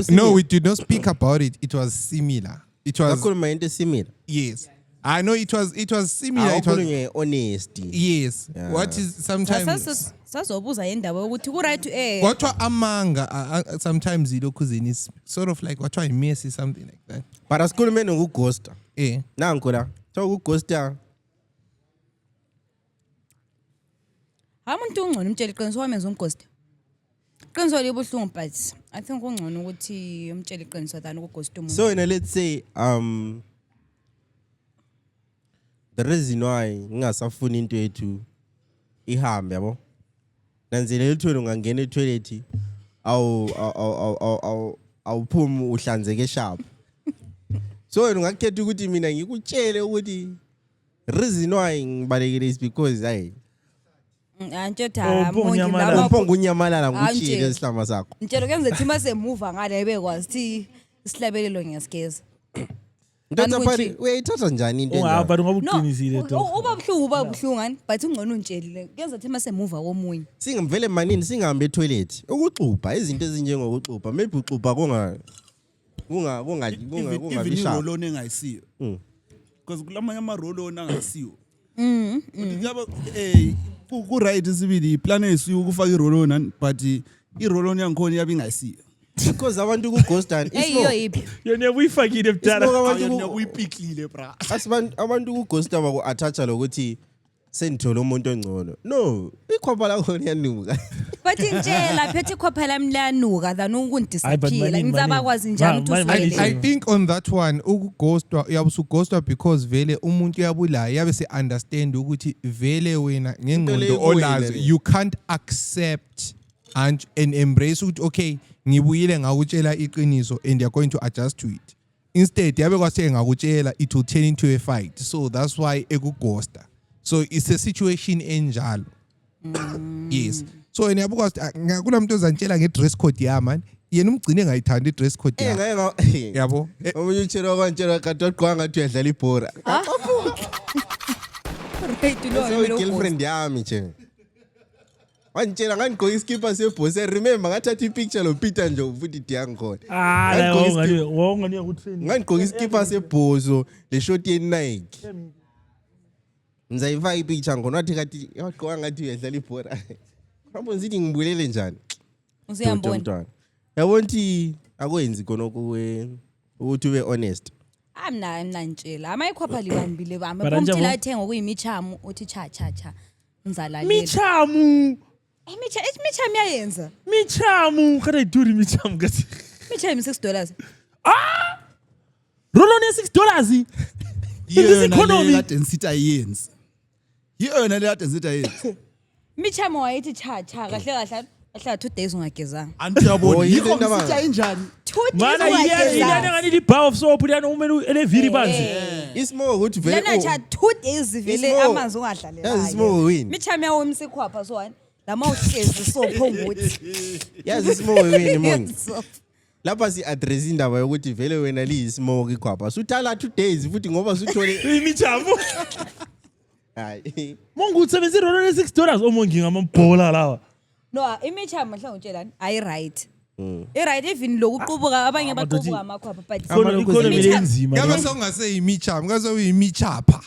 No, we did not speak about it. It was similar. It was Kakhuluma into similar. yes. I know it was similar. It was Awukhulunywe honesty. yes. Yeah. What is sometimes Sazobuza indaba ukuthi ku right to air. what amanga sometimes ilokhu is sort of like what messy something like that. But asikhulume nokughosta. Eh. Nanku la. So ukughosta Umuntu ungcono umtshela iqiniso wamenza umghost. Iqiniso libuhlungu but I think ungcono ukuthi umtshela iqiniso than ukughost umuntu. So let's say the reason why ngingasafuni into yethu ihambe yabo. Nanzele lithola ungangena etoilet awuphumi uhlanzeke sharp. So wena ungakhetha ukuthi mina ngikutshele ukuthi reason why ngibalekile is because Antshela Unyamala. mongi umphongo unyamalala Antje. ngikuchile isihlamba sakho. Ntshela kuyenza ukuthi mase move ngale bekwazi thi isihlabelelo ngiyasigeza. Ntatha Kanti phari ukuthi- uyayithatha njani into ungapha enjalo? ungabuqinisile No, to uba buhlungu ngani but ungcono untshela. Kuyenza ukuthi mase move komunye. Singavele manini singahambe etoilet. Ukuxubha izinto ezinjengokuxubha maybe uxubha even kungavisha. iroloni engayisiyo because kulamanye amaroloni angayisiyo ku-right sibili iplane yisiyo ukufaka iroloni but iroloni yangikhona iyabe ingayisiyo Because abantu ukughosta Eyiyo yiphi? yona uyifakile ebudala uyipiklile bra abantu ukughosta baku-attach-a lokuthi sendithole umuntu ongcono. No, ikhwapha lakho liyanuka. But ntshela phethe ikhopha lami liyanuka than Hayi, but ukundisappear. manini, Ngisabakwazi njani manini. ukuthi Manini, uswele. I think on that one ukughosta uyabusughosta because vele umuntu uyabulaya yabe se understand ukuthi vele wena ngengqondo leyo olazo ibuyile. you can't accept and embrace ukuthi okay ngibuyile ngakutshela iqiniso and you're going to adjust to it. Instead yabe kwase ngakutshela it will turn into a fight. So that's why ekughosta. So it's a situation enjalo. Yes. so yena yabuka kunamuntu ozantshela nge-dress code yami yena umgcine engayithandi i-dress code yami yabo omunye utshela kwantshela kade wagqoka ngathi uyadlala ibhora girlfriend yami nje wantshela ngangigqoka iskipa sebhosi remember ngathatha ipicture lo Peter nje futhi diyangi khona wawungani yakutrain ngangigqoka iskipa sebhoso le short ye Nike ngizayifaka ipicture ngona wathi kathi wagqoka ngathi uyadlala ibhora Ngapho ngithi ngibulele njani Usiyambona. Yabona ukuthi akwenzi khona ukuthi ube honest. Amnantshela. Amayikhopha libambile bami. Bara Umtshela njalo- athenga kuyimichamu uthi cha. Ngizalalela. michamu Michamu yayenza. michamu kada iduri michamu kasi Michamu $6. rolo ne $6 yona le kade ngisitha yenzi yona le kade ngisitha yenzi Michamu wayethi cha kahle 2 days ungagezanga. anti yabona Oh, yikho yini ndaba? ngisitha injani 2 days mana iliyane ungagezanga. ngani li bar of soap liyana umele eleviri banzi Isimo ukuthi vele Lena cha 2 days vele Ismo- amanzi ungadlalela. Yazi isimo wini. Michamu yawo umsikhwapha so wani. Lama uhlezi so phonguthi. Yazi isimo wini mongi. Lapha si address indaba yokuthi vele wena liyisimoke ikhwapha. Suthala 2 days futhi ngoba suthole michamu hayi. mongu usebenza irolo ne $6 omongi ngamabhola lawa No, imichamu mhla ngitshelani ayi right. I-right even lokuqubuka abanye baqhubuka amakhwapha but economy le enzima ngabe sewungaseyimichama ngabe sewuyimichapha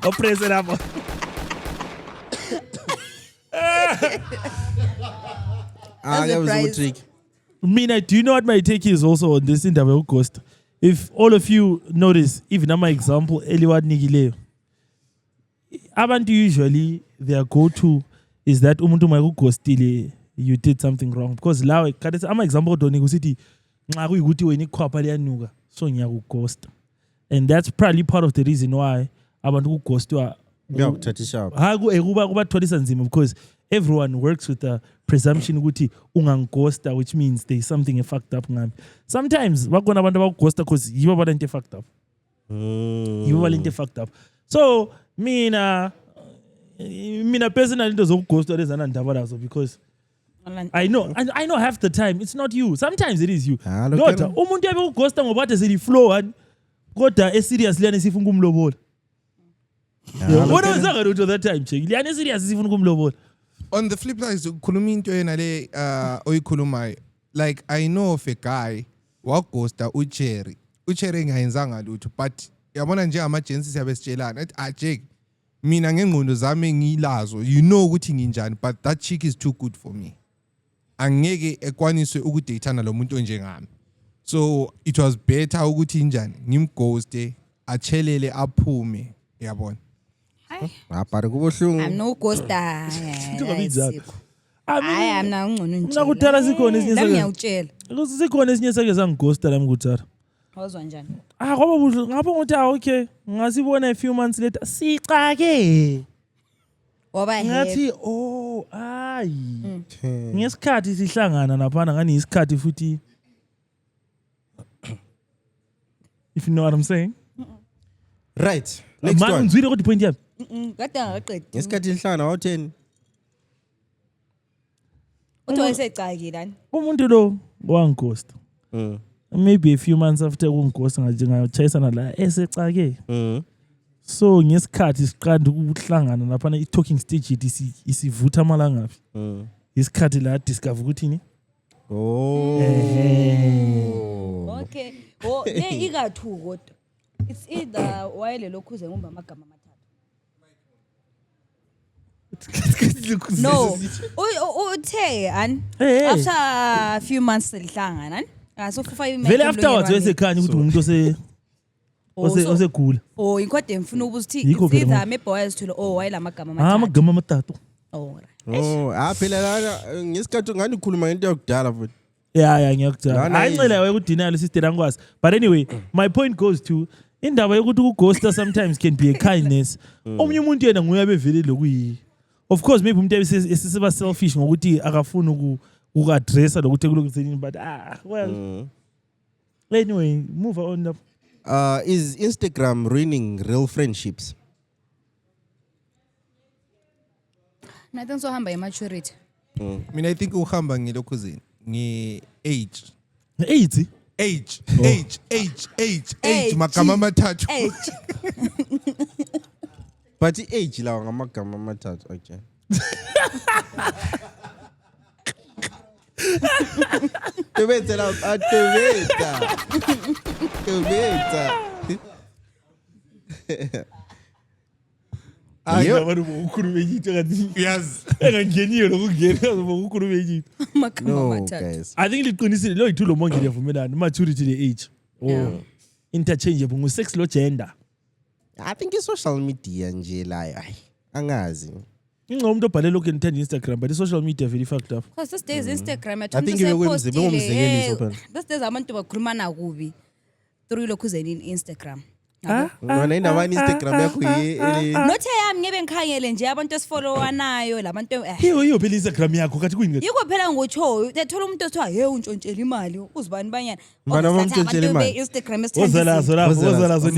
oprese lapho Akabe trick. Mina, do you know what my take is also on this indaba yokughost? If all of you notice, even my example, Eliwad Nigileyo, abantu usually their go-to is that umuntu mayekughostile, you did something wrong. Because lawe, ama example doni kusithi nxa kuyikuthi wena ikhwapha liyanuka, so ngiyakughosta. And that's probably part of the reason why abantu kughostwa Ngiyakuthathisha. kubathwalisa nzima because everyone works with the presumption ukuthi ungangighosta, which means there is something fucked up ngami. Sometimes bakhona abantu abakughosta because yibo balento fucked up. Yibo balento fucked up. So mina personally into zokughosta lezana ndaba lazo because I know half the time it's not you. Sometimes it is you. Kodwa umuntu yabe ukughosta ngoba ade seliflow one kodwa eserious liyane sifuna kumlobola. Wona uzanga lutho that time check. Liyane serious sifuna kumlobola. On the flip side ukhuluma into yena le oyikhulumayo like I know of a guy waghosta uCherry ngayenzanga lutho but yabona nje ama-agencies yabesitshelana ethi Jake mina ngengqondo zami engilazo you know ukuthi nginjani but that chick is too good for me angeke ekwaniswe ukudatana lo muntu onjengami so it was better ukuthi njani ngimghoste achelele aphume yabona Apare kubuhlungu. I'm no ghosta. Hayi mina ungcono nje. Mina kudala sikhona esinye Lami sake. ngiyawutshela. Sikhona esinye sake sangighosta lami kudala. Wazwa njani? Kwaba buhlungu ngapho ngothi okay ngasibona a few months later sicake. Waba Ngathi ngesikhathi sihlangana naphana ngani isikhathi futhi if you know what I'm saying. Right. Next Man one. ngizwile ukuthi point yami. Kade ngaqedi. Ngesikhathi lihlangana wa10. Uthi wayesecakile lani. Umuntu lo wangighosta. Maybe a few months after ukungighosta ngajayisana la esecake. So ngesikhathi siqanda ukuhlangana laphana i-talking stage yethu isivutha amalanga phi. Isikhathi la discover ukuthini? Okay. Le ikathu kodwa. It's either wayelelo khuze ngomba amagama amathathu. No. Uthe an after a few months selihlangana. So for 5 minutes. Vele afterwards wesekhanya ukuthi umuntu osegula. Oh inkodwa emfuna ukuthi Yikho vele either manje. maybe wayezithula wayela amagama amathathu. Amagama amathathu. Phela lana ngesikhathi ngani ukhuluma ngento yakudala futhi. Yeah, ngiyakutshela. Lana Hayi ncela wekudenial sister angikwazi. But anyway, my point goes to indaba yokuthi ukughosta sometimes can be a kindness. Omunye umuntu yena nguye abevele lokuyi. Of course maybe umuntu esisiba selfish ngokuthi akafuni uku-addressa lokuthi kulokuzeni but well. Anyway, move on. Is Instagram ruining real friendships? Nothing so hamba maturity. Mina I think uhamba ngilokhuzini ngi-age. AIDS. Age magama amathathu. Age. But age lawa ngamagama amathathu okay. Tebeta. Hayi abantu bokukhuluma into kanti Yes. engangeniyo lokungena bokukhuluma into. Magama No amathathu. guys. I think liqinisile lo yithulo monke liyavumelana maturity le age. Yeah. Interchangeable ngu-sex lo gender. I think i-social media nje layo angazi. Ingcono umuntu obhale lokhu enithanda Instagram but i-social media very fucked up. Because these days Instagram I think bekumzekeliso phela. These days abantu bakhuluma nakubi through lokhuzeni in Instagram. Wena indaba Instagram yakho Nothe yami ngebe ngikhangele nje abantu esifollowanayo labantu Iyo phela Instagram yakho kathi kuyini? yiko phela ngotsho ethola umuntu othiwa hey untshontshela imali uzibani banyana Mbana bamtshontshela imali. Instagram Ozalazo lapho ozalazo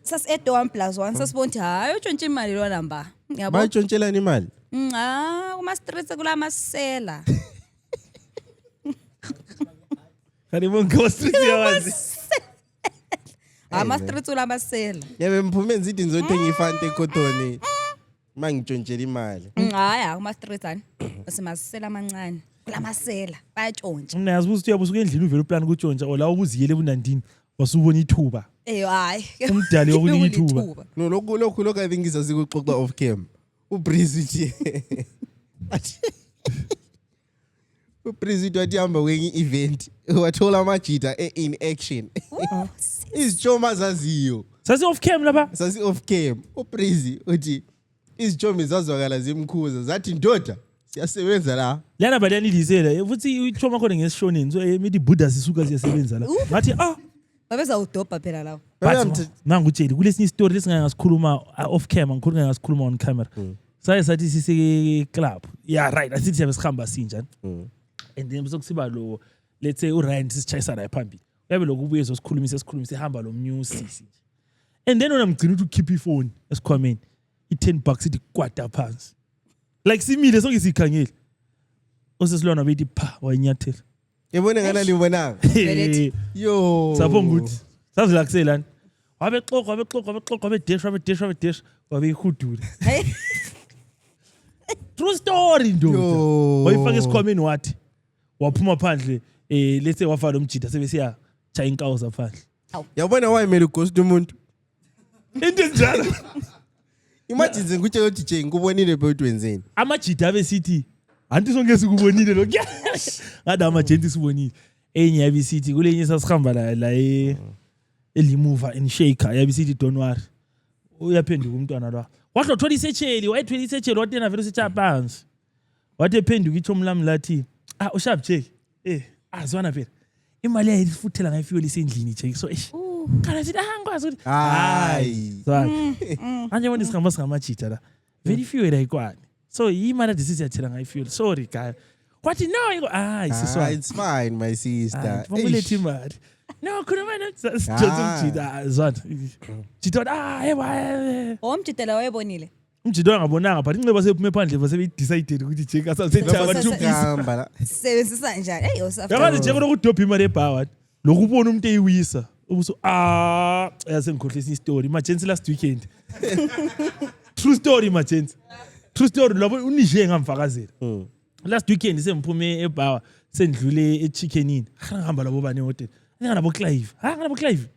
sas at 1+1 sasibonthi hayi utshontshe imali lo namba yabo bayitshontshelana imali. kuma streets kula masela Kanti bonke street yawazi. ama streets kula masela Yabe mphume nzithi ngizothenga ifante ekotoni. Mangitshontshelana imali. Hayi kuma streets ani asimasela amancane kula masela bayatshontsha Mina yazi ukuthi uyabusuka endlini uvela uplan ukutshontsha ola ubuziyele bunandini wasubona ithuba. hayi Umdali wokunika ithuba. No lokhu I think izasikuxoxa off cam. uBreeze uthi uBreeze wathi hamba kwenye event wathola amajita in action. Izijoma zaziyo. Sasi off cam lapha. Sasi off cam. uBreeze uthi izijoma zazwakala zimkhuza zathi ndoda siyasebenza la. Lana badanilisela futhi ichoma khona ngesishoneni so emithi Buddha sisuka siyasebenza la. Ngathi babeza udobha phela lawo Mangutsheli kulesinye story lesingangasikhuluma off camera ngikhuluma ngasikhuluma on camera. Sathi sise club. Yeah right asithi siyabe sihamba sinjani. And then sokusiba lo let's say uRyan sisichayisana phambili. Uyabe lokubuye sikhulumise hamba lo music. And then unamgcina ukuthi keep iphone esikhwameni. I$10 ithi kwada phansi. Like simile sonke sikhangele. Osesilona bethi pha wayinyathela. Yebona ngana libonanga. Yo. Sabonga ukuthi sazilakuselana. Wabexoxa wabedesh wabeyihudula. True story ndoda. Wayifaka esikhwameni wathi waphuma phandle let's say wafa lo mjida sebesiya chaya inkawu zaphandle. Yabona wayimele ughost umuntu. Into njalo. Imagine ngutshela ukuthi je ngikubonile bewuthwenzeni. Amajida abesithi anti sonke sikubonile lo. Ngada amajenti sibonile. Enye yabisithi kulenye sasihamba la elimuva in shaker yabisithi don't worry. Uyaphenduka umntwana la. Wathi uthola isetsheli wayethwela isetsheli watena vele usithi phansi. Wathi ephenduka ichomo lami lathi usharp check azwana phela. Imali yayifuthela ngayifiyo lisendlini check so kana sithi ngikwazi ukuthi hayi zwana. Manje wona isikhamba singamajita la. Very few erayikwani. So imali desisiyathela ngayifiyo. Sorry guy. Wathi no siswa. It's fine my sister. Wamulethi imali. No khuluma nomjita zwana. Jita yebo. Omjitela wayebonile. Umjita wangabonanga but inxeba sephume phandle basebedecided ukuthi Jake asasethi abantu hamba la. Sebenzisa njani hey yosafa. Yakazi Jake lokudobha imali ebar wathi lokubona umuntu eyiwisa ubuso yasengikhohle esinye story emergency last weekend. True story emergency. True story labo unije ngamfakazela. Last weekend semphume ebar sendlule echickenini. Ngihamba labo bane hotel. Nganabo Clive.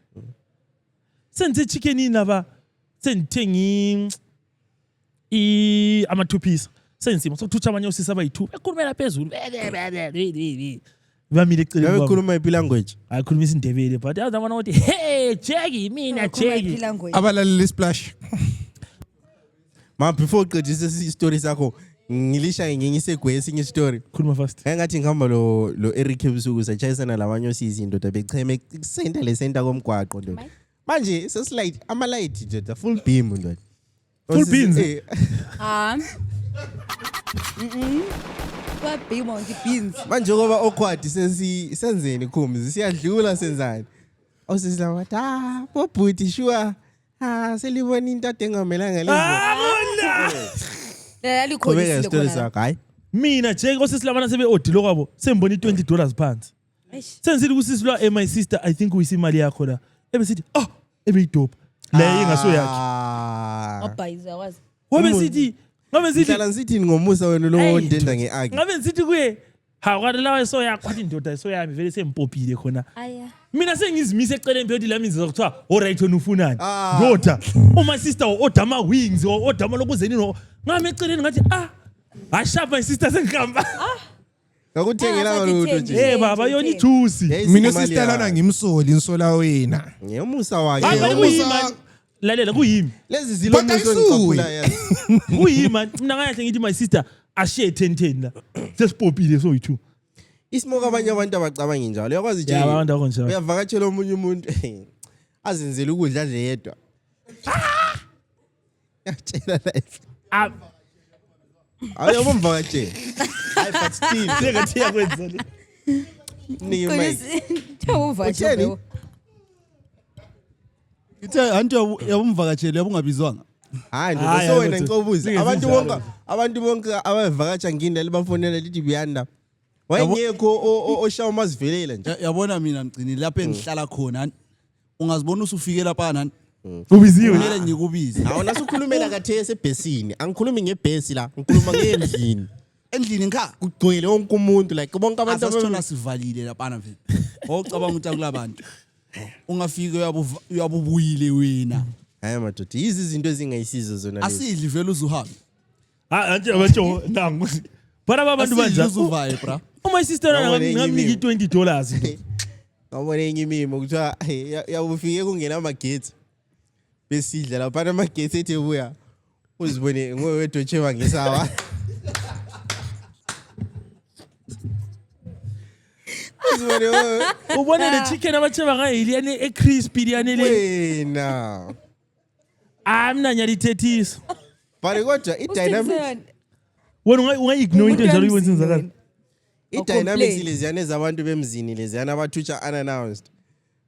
Senze chickenini laba senthengi ama two piece. Sensimo sokuthutsha abanye osisi abayi2 ekhulumela phezulu. Bamile eceleni kwabo. Uyakhuluma iphi language? Ayikhuluma isindebele but yazabona ukuthi hey Jackie mina Jackie. Abalaleli splash. Before uqedise story sakho ngilisha ngingise kwesinye story. Khuluma fast. Ngathi ngihamba lo Eric Ebusuku sachayisana labanye osisi indoda becheme center le center komgwaqo ndoda. Manje seslide ama light ndoda full beam ndoda. Full beans. Kwa beam on the beans. Manje ngoba awkward senzeni khumzi siyadlula senzani. Awusizila wathi bobhuti sure selibona into ade ngamelanga lezo. Qhubeka isitori sakho hayi. mina Jake osisi labana sebe odilo kwabo sembona $20 phansi sengisithi kusisi lwa my sister I think uyisa imali yakho la ebesithi ebeyidopa la ingaso yakhe Obhayiza yakwazi. wabe sithi Ngihlala ngisithini ngomusa wena lo wondenda ngeagi. ngabe ngithi kuye ha kwathi lawa so yakho athi indoda so yami vele sempopile khona Aya. mina sengizimise eceleni phela lami ngizwa kuthiwa alright wena ufunani ndoda uma sister odama wings odama lokuzenini ngame eceleni ngathi ashap my sister sengihamba Ngakuthengela lutho nje. baba yona ijuice mina sister lana ngimsoli insola wena Ngemusa wakhe. lalela kuyimi Lezi zilomuso ngikhaphula yazi. kuyima mina ngayahle ngithi my sister ashare 10 la sesipopile so yithi Ismoke abanye abantu abacabanga njalo. Uyakwazi nje. Yeah, abantu akonjalo. Uyavakatshela omunye umuntu azenzele ukudla nje yedwa. Yatshela life. Ayabomvakatshela. Hayi but still sekathi yakwenza le nike mic. Utheni? Ithe anti yabumvakatshela yabungabizwanga. Hayi ndoda so wena ngicobuza. Abantu bonke abavakatsha ngini libafonela lithi buyanda. Wayengekho oshaya umazivelela nje. Yabona mina mgcini lapha engihlala khona ungazibona usufike lapha nani ubiziwe kumele ngikubize. Awona sukhulumela kathe esebhesini. Angikhulumi ngebhesi la, ngikhuluma ngendlini. Endlini ngikha Kugcwele wonke umuntu like bonke abantu asasithola sivalile lapha na vele. Ocabanga ukuthi akulabantu. Ungafika uyabubuyile wena. Hayi madoda, yizi izinto ezingayisizo zona lezi. Asidli vele uzuhamba. anje abatsho nangu bara abantu banja uzuvaye bra. uma sister ngamniki $20 Ngabona enye imimo kuthiwa yabufike kungena amagetsi. Besidla lapha amagetsi ethe buya. Uzibone ngowedwa cheva ngisawa. ubone le chicken abacheba ngayili yani crispy yani le Wena. mina nyalithethisa But kodwa idynamics wena ungayignore into njalo iwenza inzakala idynamics leziyana ezabantu bemzini leziyana abathutsha unannounced.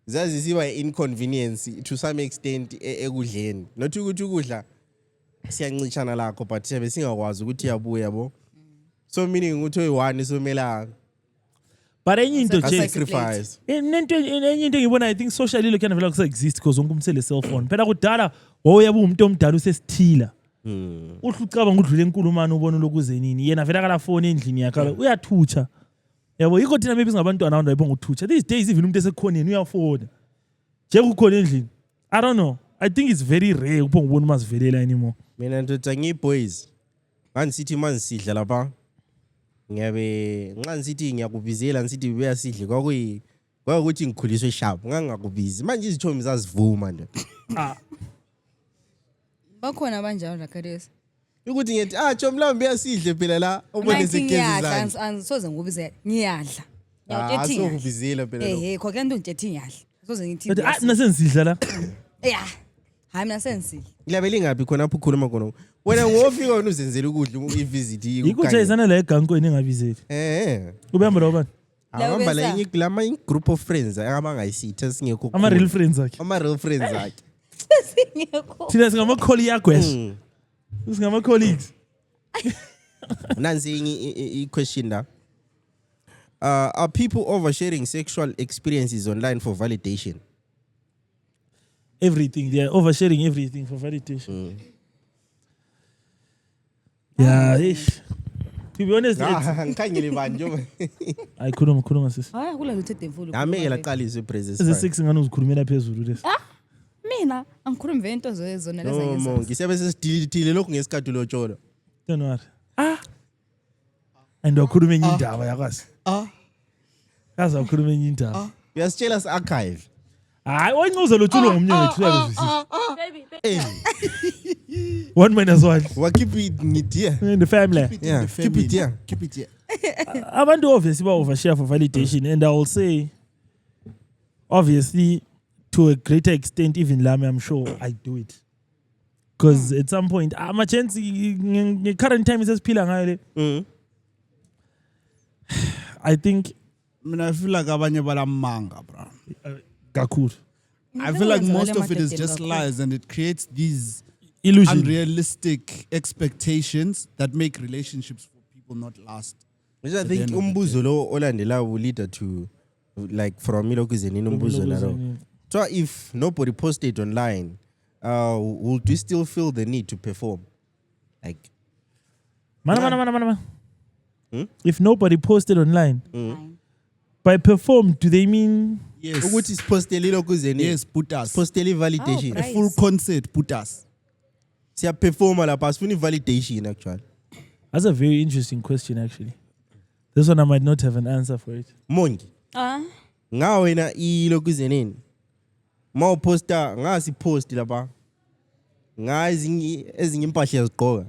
Zazisiba inconvenience to some extent ekudleni. Not ukuthi ukudla siyancishana lakho but siyabe singakwazi ukuthi yabuya yabo. So meaning ukuthi oyi1 somela but enye into nje sacrifice. enye into ngibona I think socially lo kana vela kusa exist because wonke umsele cell phone phela kudala wawuyabe umuntu omdala usesithila uhlucabanga udlule enkulumana ubona lokuzenini yena vela kala phone endlini yakhe uyathutsha yabo yiko thina maybe singabantwana abantu ayibonga uthutsha these days even umuntu esekhoneni uyafona nje kukhona endlini I don't know I think it's very rare ubonga ubona umazivelela anymore Mina ndoda ngiboys ngisithi mangisidla lapha ngiyabe nxa ngisithi ngiyakubizela ngisithi uyasidle kwakuthi ngikhuliswe sharp ngangakubizi manje izithomi zazivuma nje Bakhona abanjalo la Khares. ukuthi ngithi chomlambi uyasidle phela la ubone sekhenzi zanje Angisoze ngubizela ngiyadla. Ngiyawuthethi ngiyadla. Asokubizela phela lo. Khona lento ngithethi ngiyadla. Soze ngithi. but nasensidla la Hayi mina sensidla. Ngilabe lingapi khona apho ukhuluma khona wena ngofika wena uzenzela ukudla ivisit ikutshayisana la egankweni engabizeli ubehamba la ubani ahamba la enye lama group of friends abangayisitha singekho ama real friends akhe ama-real friends akhe Singekho. thina singama-colleague agwesh singama-colleagues nansi i-question la are people oversharing sexual experiences online for validation? Everything, they are oversharing everything for validation. Yeah, ish. To be honest, ngikhangele bani nje ayikhuluma sisi. Hayi kula lutho demfulo. Yamekela qaliswe presence. Eze6 ngani uzikhulumela phezulu lesi. Mina angikhulumi vele into zona lezi No mongi siyabe sesidilithile lokhu ngesikhathi lotsholo. Don't worry. And wakhuluma enye indaba yakwazi. Yaza wakhuluma enye indaba. Uyasitshela se-archive. Hayi oyincuza lotsholo ngomnye wethu uyabezwisisa. 1 minus 1. Wa keep it ngidiya. In the family. Yeah, keep it here. Keep it here. Abantu obviously ba overshare for validation and I will say obviously to a greater extent even lami I'm sure I do it. Because at some point ama chance current time esiphila ngayo le. I think I feel like abanye balamanga bro. Kakhulu. I feel like most of it is just lies and it creates these illusion. unrealistic expectations that make relationships for people not last. Which I At the think end of the umbuzo lo olandela will lead to like from ilokuzenini umbuzo nalo. So if nobody posted online, would you still feel the need to perform? Like Mana. If nobody posted online, by perform, do they mean Yes. ukuthi sipostele ilokuzenini? Yes, put us. Postele validation. Oh, A full concert, put us. Siya performa lapha sifuni validation actually. That's a very interesting question, actually. This one I might not have an answer for it. Mongi. Nga wena ilokuzenini. Ma uposta nga sipost lapha. Nga ezinye impahla yazigqoka.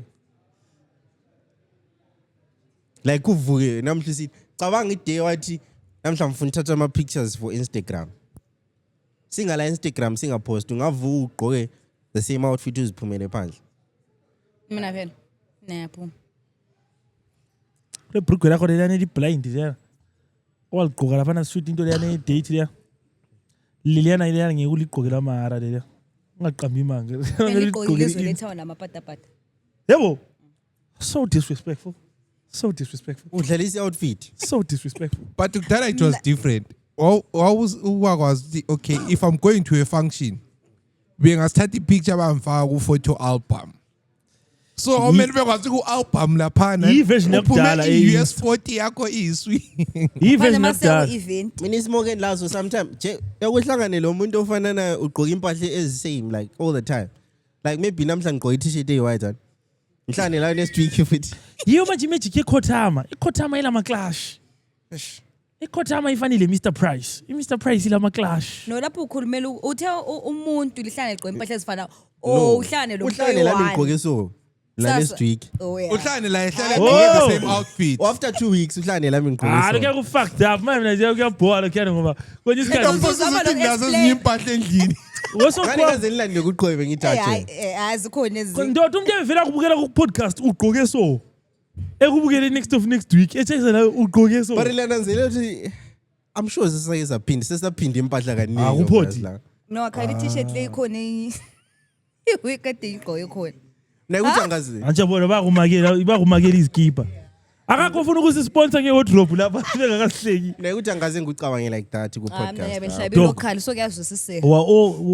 Like uvuke namhla sithi cabanga iday wathi namhla ngifuna uthatha ama pictures for Instagram. Singala Instagram singapost ungavuka ugqoke the same outfit uziphumele phandle. Mina phela. Naphuma. Le brugwe lakho lelane blind there. Waligqoka lapha na shoot into leyana date leya. Liliyana ileyana ngeke uligqokela mahara leya. Ungaqambi imanga. Eligqokile izwelethawa namapatapata. Yebo. So disrespectful. So disrespectful. Udlalisa outfit. So disrespectful. But kudala it was different. Was okay, if I'm going to a function, being a static picture bamfaka photo album. So omele bekwazi ku album laphana. Version yakudala US 40 yakho iswi. Version yakudala. Event. Mina ismoke lazo sometimes je yakuhlangane lo muntu ofana na ugqoka impahla ezisame like all the time. Like maybe namhla ngigqoka i-t-shirt eyi-white. Mhlawumbe la next week futhi. Yiyo manje imagic ekhotama. Ikhotama ilama clash. Ikhotama ifanele Mr Price. Mr Price ilama clash. No lapho ukhulumela uthe umuntu lihlane ligqoka impahla ezifana uhlane lo Uhlane la ngigqoke so. La next week. Uhlane la ehlala the same outfit. After 2 weeks uhlane la ngigqoke so. Look how fucked up. Manje kuyabhola kuyani ngoba kwenye isikhathi nazo ziyimpahla endlini. Ngani nilande kuqhobe ngithathe. Azikhona ezinye. Ndoda umuntu evela kubukela ku podcast ugqoke so. Ekubukele next week. Echesa la ugqoke so. But lananzele uthi I'm sure sesaphinda impahla kaningi. Akuphoti. No akhayi t-shirt le ikhona iwekade igqoke khona. Na ukuthi angazi. Anje bona bakumakela izikipa. Akakho ufuna ukusisponsor nge-wardrobe lapha bengakasihleki. Na ukuthi angaze ngikucabange like that ku podcast. Mina behlabe local so kuyazwisiseka.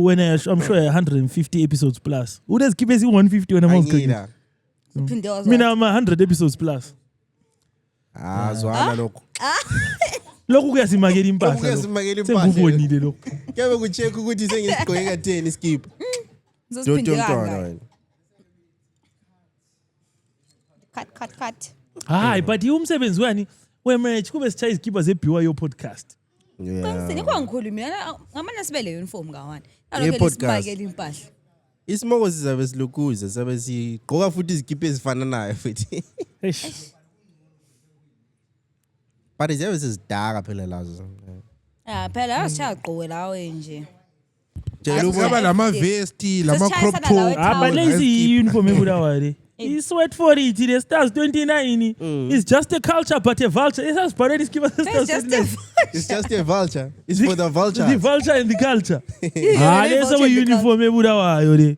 When I'm sure 150 episodes plus. Unezikipa ezi-150 wena mawuqina. Uphinde wazwa. Mina ama 100 episodes plus. Zwala lokho. Lokhu kuyasimakela impahla. Kuyasimakela impahla. Sengubonile lokho. Kuyabe kucheck ukuthi sengisigqoke ka10 iskip. Zoziphinde kangaka. Cut. Hayi but umsebenzi wani wematch kube sitshaya izikipa zeBYO podcast. Qinisile kwangikhulu mina ngamana sibele uniform kawana. Ye podcast. Sibakela impahla. Isimoko sizabe silukuza sabe sigqoka futhi izikipa ezifana nayo futhi. But izabe sizidaka phela lazo. Phela asishaya gqoke lawe nje. Jela ukaba lama vest, lama crop top. But lazy uniform ebulawa le. I-sweat for it, the stars 29. It's just a culture, but a vulture. It has parades give us stars. It's just a vulture. It's for the vulture. The vulture and the culture. Let's have a uniform ebulawayo le.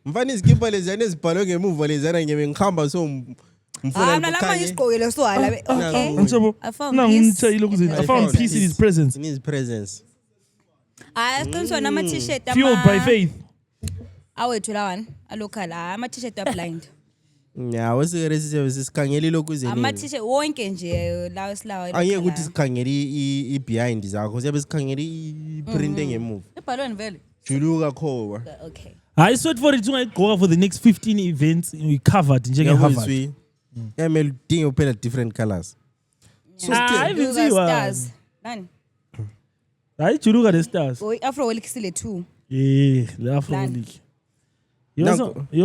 Mfana izikipa lezana ezibhalwe ngemuva lezana ngebe ngihamba so mfuna Mina lama isigqokile so hala. Okay. Anjabo. Ngangitshayile ukuzini. I found peace in his presence. In his presence. Qiniswa nama t-shirt Fueled by faith. Awethu lawana alocal ama t-shirt are blind. Yeah, wesikhangele sikhangele lokuzeni. Ama t-shirt wonke nje lawo silawo. Angeke ukuthi sikhangele i-behind zakho. Siyabe sikhangele i-print engemuva. Ebhalweni vele. Juluka khowa. Okay. I sweat for it ungayigqoka for the next 15 events we covered njenge Harvard. Yamel dinge uphela different colors. So even see stars. Nani? Hayi juluka the stars. Afro welikisile 2. The Afro League. You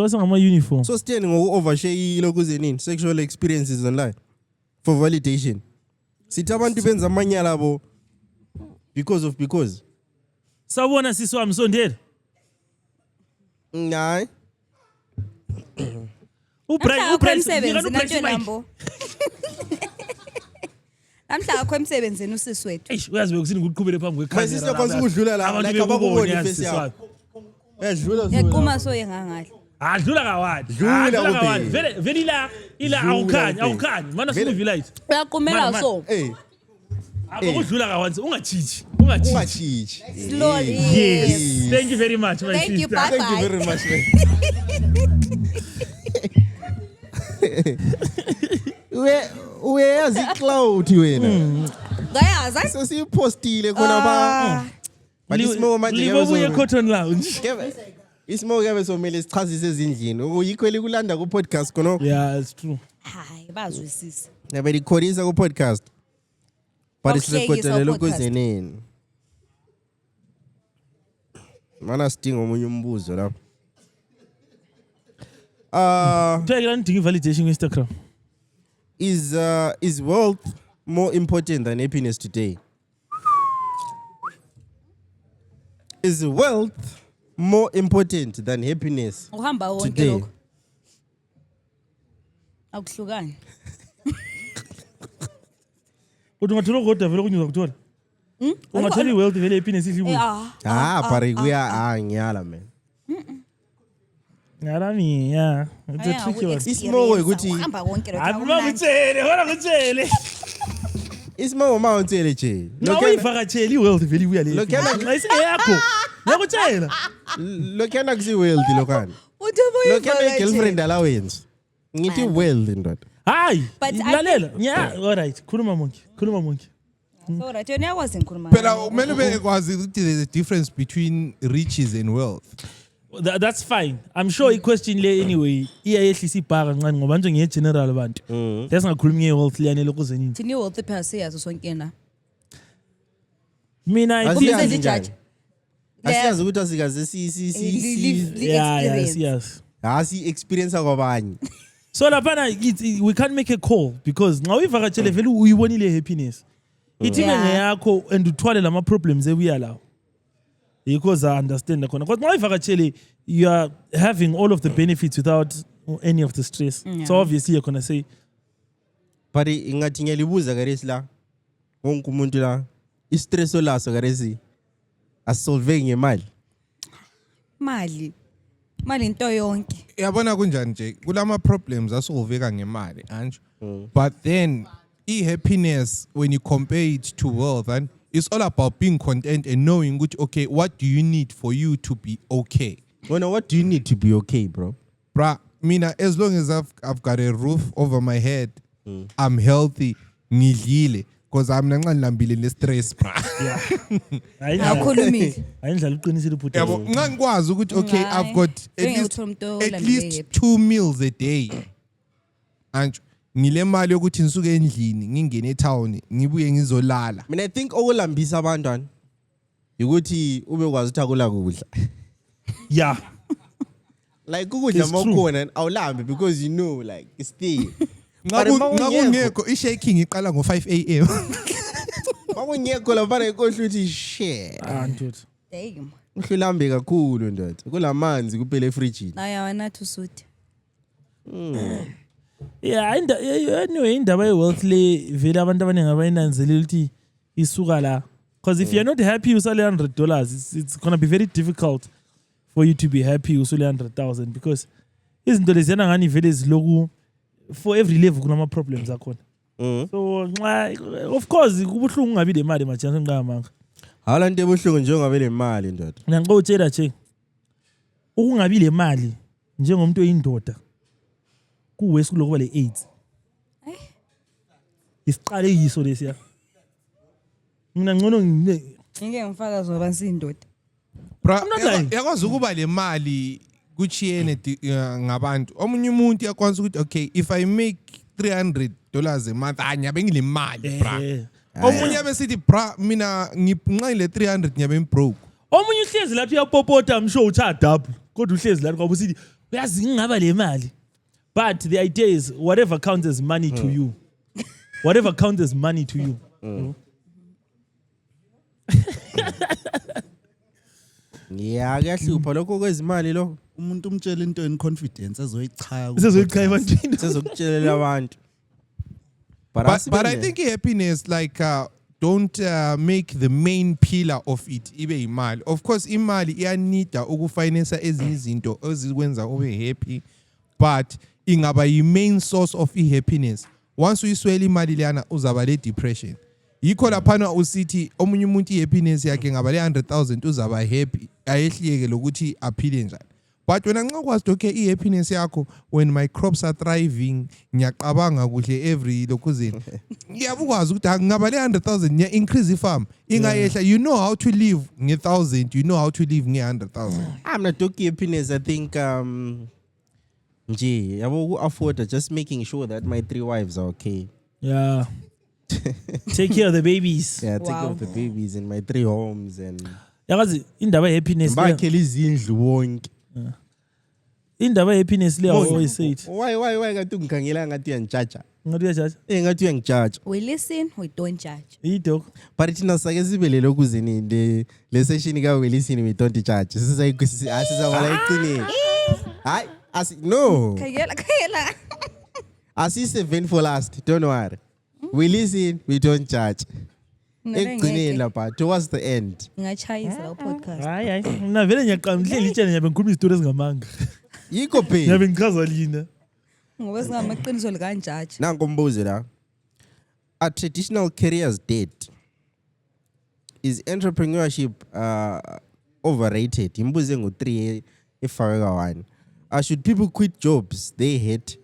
also ngama uniform. So standing overshare lokuzeni sexual experiences online for validation. Sithi abantu benza amanyala abo because. Sawubona sisi wami sondela. Hayi. Umsebenzi natsho lambo. Namhla akho emsebenzini usisi wethu. Uyazi bekusini ukuqhubele phambi kwekhamera. Masisi yakho ukudlula la like abakuboni face yakho. Edlula so. Yaqhuma so yengangahle. Dlula kawani. Dlula Dlula kuphela. kawani. Vele ila awukhanyi. Mana simuvi light. Uyaqumela so. Akudlula kawani. Ungachichi. Ungachichi. Slowly. Yes. Thank you very much, my Thank you, sister. bye Thank you bye. very much, man. Uyayazi icloud wena. Ngayazi. Sesiyipostile khona ba. But isimo manje Libobuye Cotton Lounge. isimo kebe somele sichazise ezindlini. Uyikho elikulanda ku podcast kono. Yeah, it's true. Hayi bazwisisa. Nabe likhorisa ku podcast. But Bakuhlekisa isirekodele ku podcast. lokwenzeneni. Mana sidinga omunye umbuzo lapho. Try to validation Instagram. Is wealth more important than happiness today? Is wealth more important than happiness Uhamba wonke today? lokho. Akuhlukani. Kodwa ungathola kodwa vele kunyuza kuthola. Ungathola iwealth vele happiness idliwe. Pare kuya ngiyala man. Ngarami, yeah. It's a tricky one. Isimo ukuthi Uhamba wonke lokho. Abula ngitshele, hona ngitshele. isimo uma untshele nje. Lo uyivakatshela iwealth vele ibuya le. Lokhu Ayiseyakho. Yakutshela. lokana kusi wealth lokana. Lokana girlfriend allowance. Ngithi wealth ndoda. Hayi. But I Lalela. Yeah, all right. Khuluma monkey. So right, yona yakwazi ngikhuluma. Phela kumele bekwazi ukuthi there's a difference between riches and wealth. That's fine. I'm sure I question le anyway. Iyayehlisa ibhaka kancane ngoba nje ngiye general abantu. Lesingakhulumi ngewealth liyane lokho zenini. Thini wealth phela siyazi sonke na. Mina I think Kumbe judge. Asiyazi ukuthi asikaze yes. Asi experience kwabanye. So lapana we can't make a call because nxa uyivakatshele vele uyibonile happiness. Ithi ngeyakho and uthwale lama problems ebuya lawo. Because I understand the corner. Because nxa uyivakatshele you are having all of the benefits without any of the stress. So obviously you're going to say But ingathi ngiyalibuza karesi la. Wonke umuntu la. Istress olaso karesi. Asolve ngemali. Mali into yonke. Yabona kunjani nje kulama problems asolveka ngemali anje. But then happiness when you compare it to wealth and it's all about being content and knowing which okay what do you need for you to be okay. Well, what do you need to be okay, bro? Bruh, mina as long as I've got a roof over my head, I'm healthy, ngidlile because I'm nanqanilambile ne stress bruh. Awukhulumile. ayindlala uqinisile ubhuti. Yabo nxa ngikwazi ukuthi okay I've got at least 2 meals a day. Anjo ngile mali yokuthi ngisuke endlini ngingene etown ngibuye ngizolala. Mina I think okulambisa abantwana ukuthi ube kwazi ukuthi akula kudla. Yeah. Like ukudla mawukhona awulambi because you know like it's there. Ngakungekho ishaking iqala ngo 5 AM. Mawungekho lapha inkohla uthi share. Ndoda. Damn. Uhlulambe kakhulu ndoda. Kulamanzi kuphela efridge. Naya wena thusuthi. Yeah, anyway indaba yewealth le vele abantu abaningi abayinanzelela ukuthi isuka la. Because if you're not happy usale $100, it's going to be very difficult for you to be happy usale 100,000 because izinto leziyana ngani vele ziloku for every level kunama problems akhona. So of course kubuhlungu ungabi le mali majana ngiqamanga. Awulanto ebuhlungu njengoba le mali ndoda. Ngiyangixotshela nje. Ukungabi le mali njengomuntu oyindoda kuwesi kulokuba le AIDS. Isiqale yiso lesiya. Mina ngcono Ngeke ngifaka zoba sindoda. Yakwazi ukuba le mali kuchiyene ngabantu. Omunye umuntu yakwazi ukuthi okay if I make $300 a month anyabe ngile mali bra. Omunye besithi bra mina nginqile 300 nyabe broke. Omunye uhlezi lapha uyapopota msho ucha double. Kodwa uhlezi lapha ngoba usithi uyazi ngingaba le mali. But the idea is whatever counts as money to you. Whatever counts as money to you. Yeah, kuyahlupha lokho kwezimali lo. Umuntu umtshela into in confidence azoyichaya. Sezoyichaya ebantwini. Sezokutshelela abantu. But I think happiness like don't make the main pillar of it ibe imali. Of course imali iyanida ukufinance ezinye izinto ezikwenza ube happy, but ingaba yi-main source of i-happiness. Once uyiswela imali leyana uzaba le depression. Yikho laphana usithi omunye umuntu i-happiness yakhe ngaba le 100,000 uzaba happy, ayehliyeke lokuthi aphile njani. But when nxa kwazi okay i-happiness yakho when my crops are thriving, ngiyaqabanga kuhle every lokuzeni. Ngiyabukwazi ukuthi ngaba le 100,000 ngiya increase i-farm. Ingayehla, you know how to live nge-1,000, you know how to live nge-100,000. I'm not talking happiness. I think nje yabo afford just making sure that my 3 wives are okay. Yeah. Take care of the babies. Yeah, take care of the babies and my 3 homes and Yakazi indaba happiness. bakhela izindlu wonke. Indaba happiness le always say it. Why ngathi ungikhangela ngathi uyangijaja? Ngathi uyajaja? Ngathi uyangijaja. We listen, we don't judge. Idok. But thina sake sibele lokuzini le session ka we listen we don't judge. Asizabala iqinile. Hayi, no. Khayela. Asise for last, don't worry. We listen, we don't judge. Ekugcineni lapha towards the end. Ngachayisa la podcast. Hayi. Mina vele ngiyaqamdlela itshene ngiyabe ngikhuluma izitori ezingamanga. Yikho phela. Ngiyabe ngichaza lina. Ngoba singamaqiniso lika judge. Nangu umbuzo la. Are traditional careers dead? Is entrepreneurship overrated? Imbuzo ngo3 efake ka1. Should people quit jobs they hate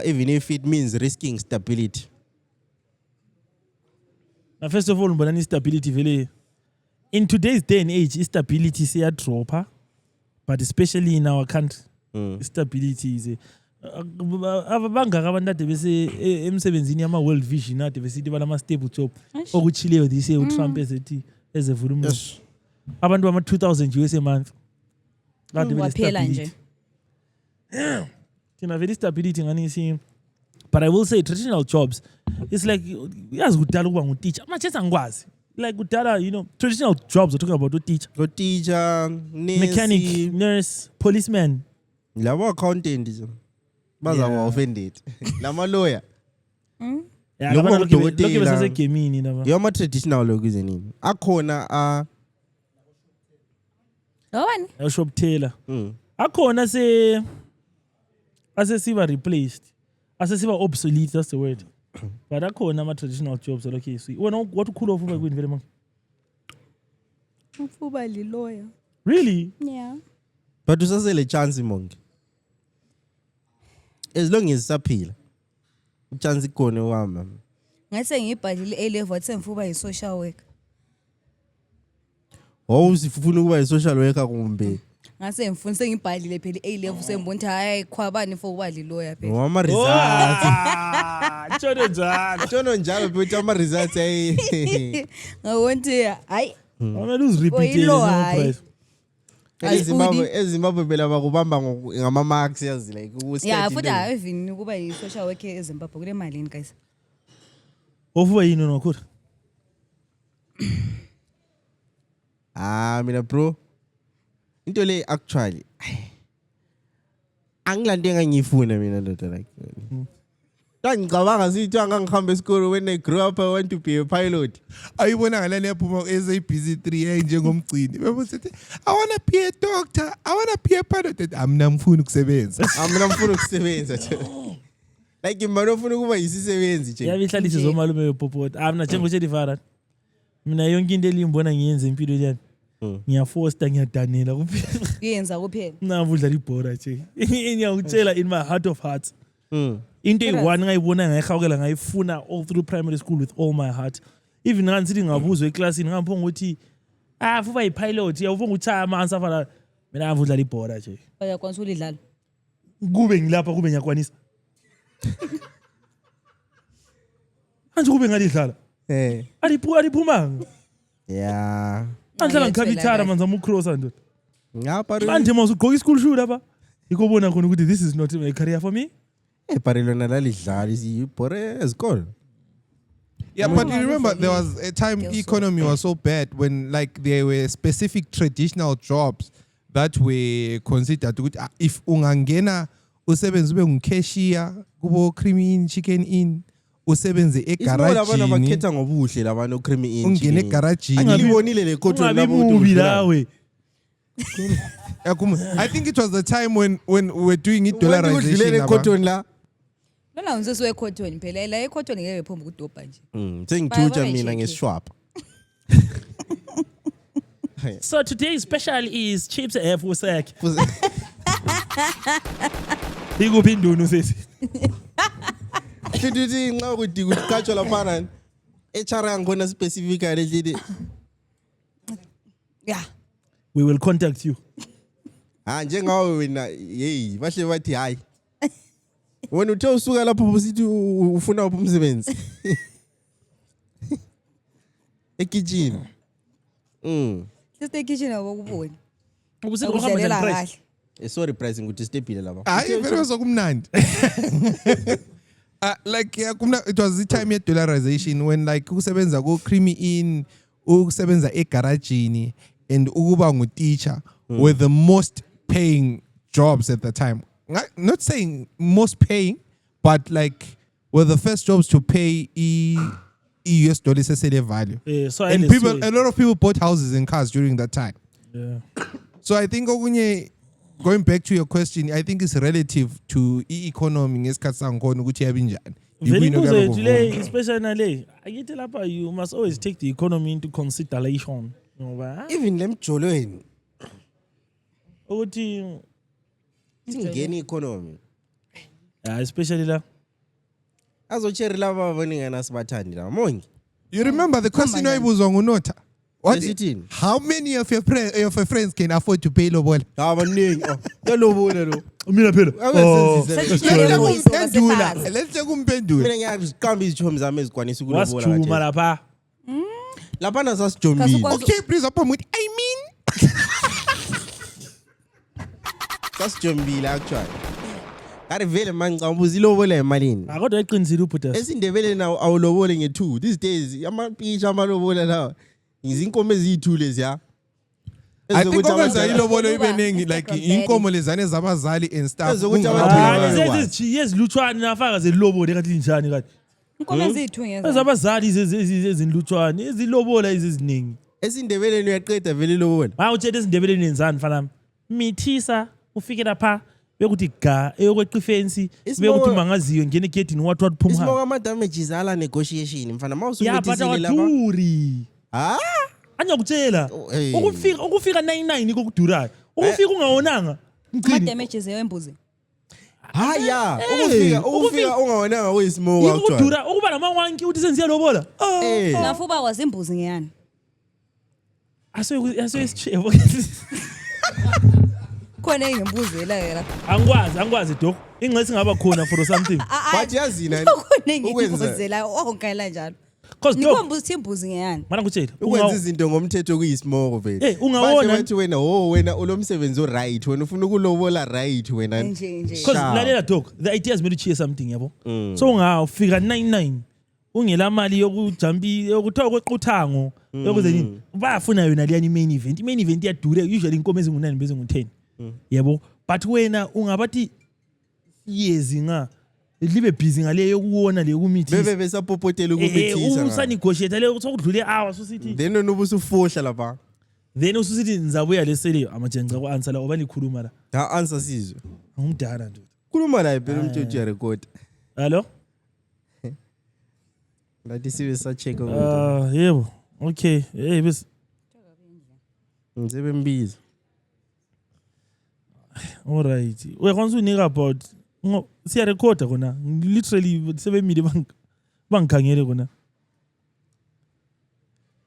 even if it means risking stability? Now, first of all, mbona stability vele. In today's day and age, stability is a dropper, but especially in our country, stability is abangaka abantu ade bese emsebenzini yama World Vision ade besithi balama stable job okuchileyo dise uTrump esethi ezevula umnotho. Abantu bama 2000 US a month. Ade bese stability. Tina very stability ngani isi. But I will say traditional jobs, it's like yazi kudala ukuba nguteacher. Manje angikwazi. Like kudala, you know, traditional jobs we're talking about teacher, mechanic, nurse, policeman. Labo accountant bazawa offended. Lama lawyer. Yeah, lokho bese gaming naba. Yoma traditional lokuzeni. Akhona Owani? Shop tailor. Akhona se asesiba replaced. Asesiba obsolete, that's the word. But akhona ama traditional jobs lokho isi. Wena what ukhulu ofuba kwini vele manje? Ufuba li lawyer. Really? Yeah. But usasele chance monke. As long as saphila. Chance ikone wami. Ngase ngibhalile A-level athe ngifuba yi social worker. Usifuna ukuba yi social worker kumbe? Ngase ngifuna sengibhalile phela A-level sembona ukuthi hayi khwabani for ukuba li lawyer phela. Wama results. Chono njalo. Chono njalo but ama results ay. Ngawonti hayi. Wama lose repeat price. eZimbabwe phela bakubamba ngama marks yazi like ukustate. Yeah, futhi even ukuba yi social worker eZimbabwe kule malini guys. Ofuba yini nokhona? Mina bro. Into le actually angilande engangifuna mina ndoda like. Ngicabanga sithi angangihamba esikole when I grew up I want to be a pilot. Ayibona ngalani yaphuma SABC 3 njengomgcini. Bebosithi I want to be a doctor, I want to be a pilot. Amna mfuna ukusebenza. Amna mfuna ukusebenza. Like imano ufuna kuba yisisebenzi nje. Yabihlalisa zomalume yopopota. Amna njengokuthi divara. Mina yonke into elimbona ngiyenza impilo yani. Ngiyafoster ngiyadanela kuphela. Uyenza kuphela. Navudla libhora nje. Ngiyakutshela in my heart of hearts. Into eyi-1 ngayibona ngayihawukela ngayifuna all through primary school with all my heart. Even ngansithi ngabuzwa eklasini ngapho ngokuthi fuba yi-pilot yawuva ngutshaya amanzi afana mina ngavudla libhora nje. Bayakwanisa ulidlala. Kube ngilapha kube ngiyakwanisa. Manje kube ngalidlala. Aliphumanga. Yeah. Andlela ngikhabithara manzi amukrosa ndoda. Ngapha manje mawusugqoka ischool shoe lapha. Ikobona khona ukuthi this is not a career for me. Parilona lalidlala isibhore ezikole. Yeah, but you remember there was a time economy was so bad when like there were specific traditional jobs that were considered if ungangena usebenza ube ngcashier kubo cream in chicken in usebenze Isibona abantu egaragini abakhetha ngobuhle labantu creamy in. ungene egaragini Angibonile le cotton Ungabi labo mubi lawe. I think it was the time when we were doing it Udlulele dollarization cotton la. Lona ngizwe ecotton phela la ecotton ngeke bephomba ukudobha nje. Sengithutsha mina ngesishwapha. So today's special is chips Fusek. Ikuphi indunu sesi? Hlithi nxa ukuthi kuqhatshwa laphana HR yangikhona specifically hlithi. Yeah. We will contact you. Njengawe wena hey bahle bathi hayi. Wena uthe usuka lapho usithi ufuna umsebenzi. Ekitchen. Siste kitchen abokubona. Ukusithi Ukudlelela uhamba kahle. Sorry pricing ukuthi stepile lapha. Hayi vele sokumnandi. Like it was the time of dollarization when like ukusebenza ku creamy in ukusebenza egaragini and ukuba nguteacher were the most paying jobs at the time. Not saying most paying, but like were the first jobs to pay US dollars esele value. Yeah, so And a lot of people bought houses and cars during that time. Yeah. So I think going back to your question, I think it's relative to economy ngesikhathi sangikhona ukuthi yabe njani. Vele imbuzo yethu le especially nale akithi lapha you must always take the economy into consideration. Ngoba Even lemjolweni ukuthi singena economy. especially la Azocherry laba abaningana sibathandi la mongi. You remember the question oyibuzwa nguNotha? What? Esithini? How many of your friends can afford to pay lobola? Abaningi. Yalobola lo. mina phela. Let's take umpendula. Mina ngiyaziqamba izichomi zami ezikwanisa ukulobola Wasijuma kahle. lapha. Lapha nasasijomile. Okay, please upon with I mean. Sasijomile actually. Kari vele manje ngicambuza ilobola emalini. Akodwa eqinisile ubhutas. Esindebele nawo awulobole nge2. These days amapicha amalobola lawa. Izinkomo ezithu lezi ya. I think okwenza ilobolo ibe nengi like inkomo lezane zabazali and stuff. Ezokuthi Yezilutshwane nafaka zelilobole kathi njani kathi. Inkomo ezithu ngeza. Ezabazali ezinlutshwane ezilobola eziningi. Esindebeleni uyaqeda vele ilobola. Utshela esindebeleni enzani mfana. Mithisa ufike lapha bekuthi ga eyokweqa ifensi bekuthi mangaziyo ngene egedini wathi waphuma. Isibonga ama damages ala negotiation mfana mawusubethile lapha. Duri. Anyakutshela ukufika 99 kokudurayo ukufika ungawonanga Ama damages embuzi. Haya ukufika ungawonanga uyismoke actually. Ukudura ukuba namawanki uthi senziya lobola. Nafuba wazimbuzi ngiyani. Asoyisichebo. Khona ngembuzi la yena. Angikwazi dok. Ingcesi ngaba khona for something. But yazina Khona ngembuzi la ongayela njalo. Cause Nikombuzi imbuzi ngiyani. Mana ngutshela. Ukwenza izinto ngomthetho kuyismoke vele. Ungawona bathi wena wena ulomsebenzi o right wena ufuna ukulobola right wena. Cause lalela dok the idea is made to cheer something yabo. So ungafika 99 ungela mali yokujampi yokuthoka kwequthango yokuze nini bayafuna yona leyani main event. Main event iyadure usually inkomo ezingu9 bese ngu10. Yebo but wena ungabathi yezi nga libe busy ngale yokuwona le kumithisa bebe besapopotela ukumithisa usanegotiate le sokudlule hours usithi then ubusufohla lapha then ususithi nizabuya lesele amajenca ku answer la obani khuluma la ha answer sizwe ngumdala nje khuluma la phela umthetho ya record hello ngathi sibe sa check yebo okay hey bese ngize mbiza all right we konsu nika about siya recorda kona literally sebemile bangikhangele kona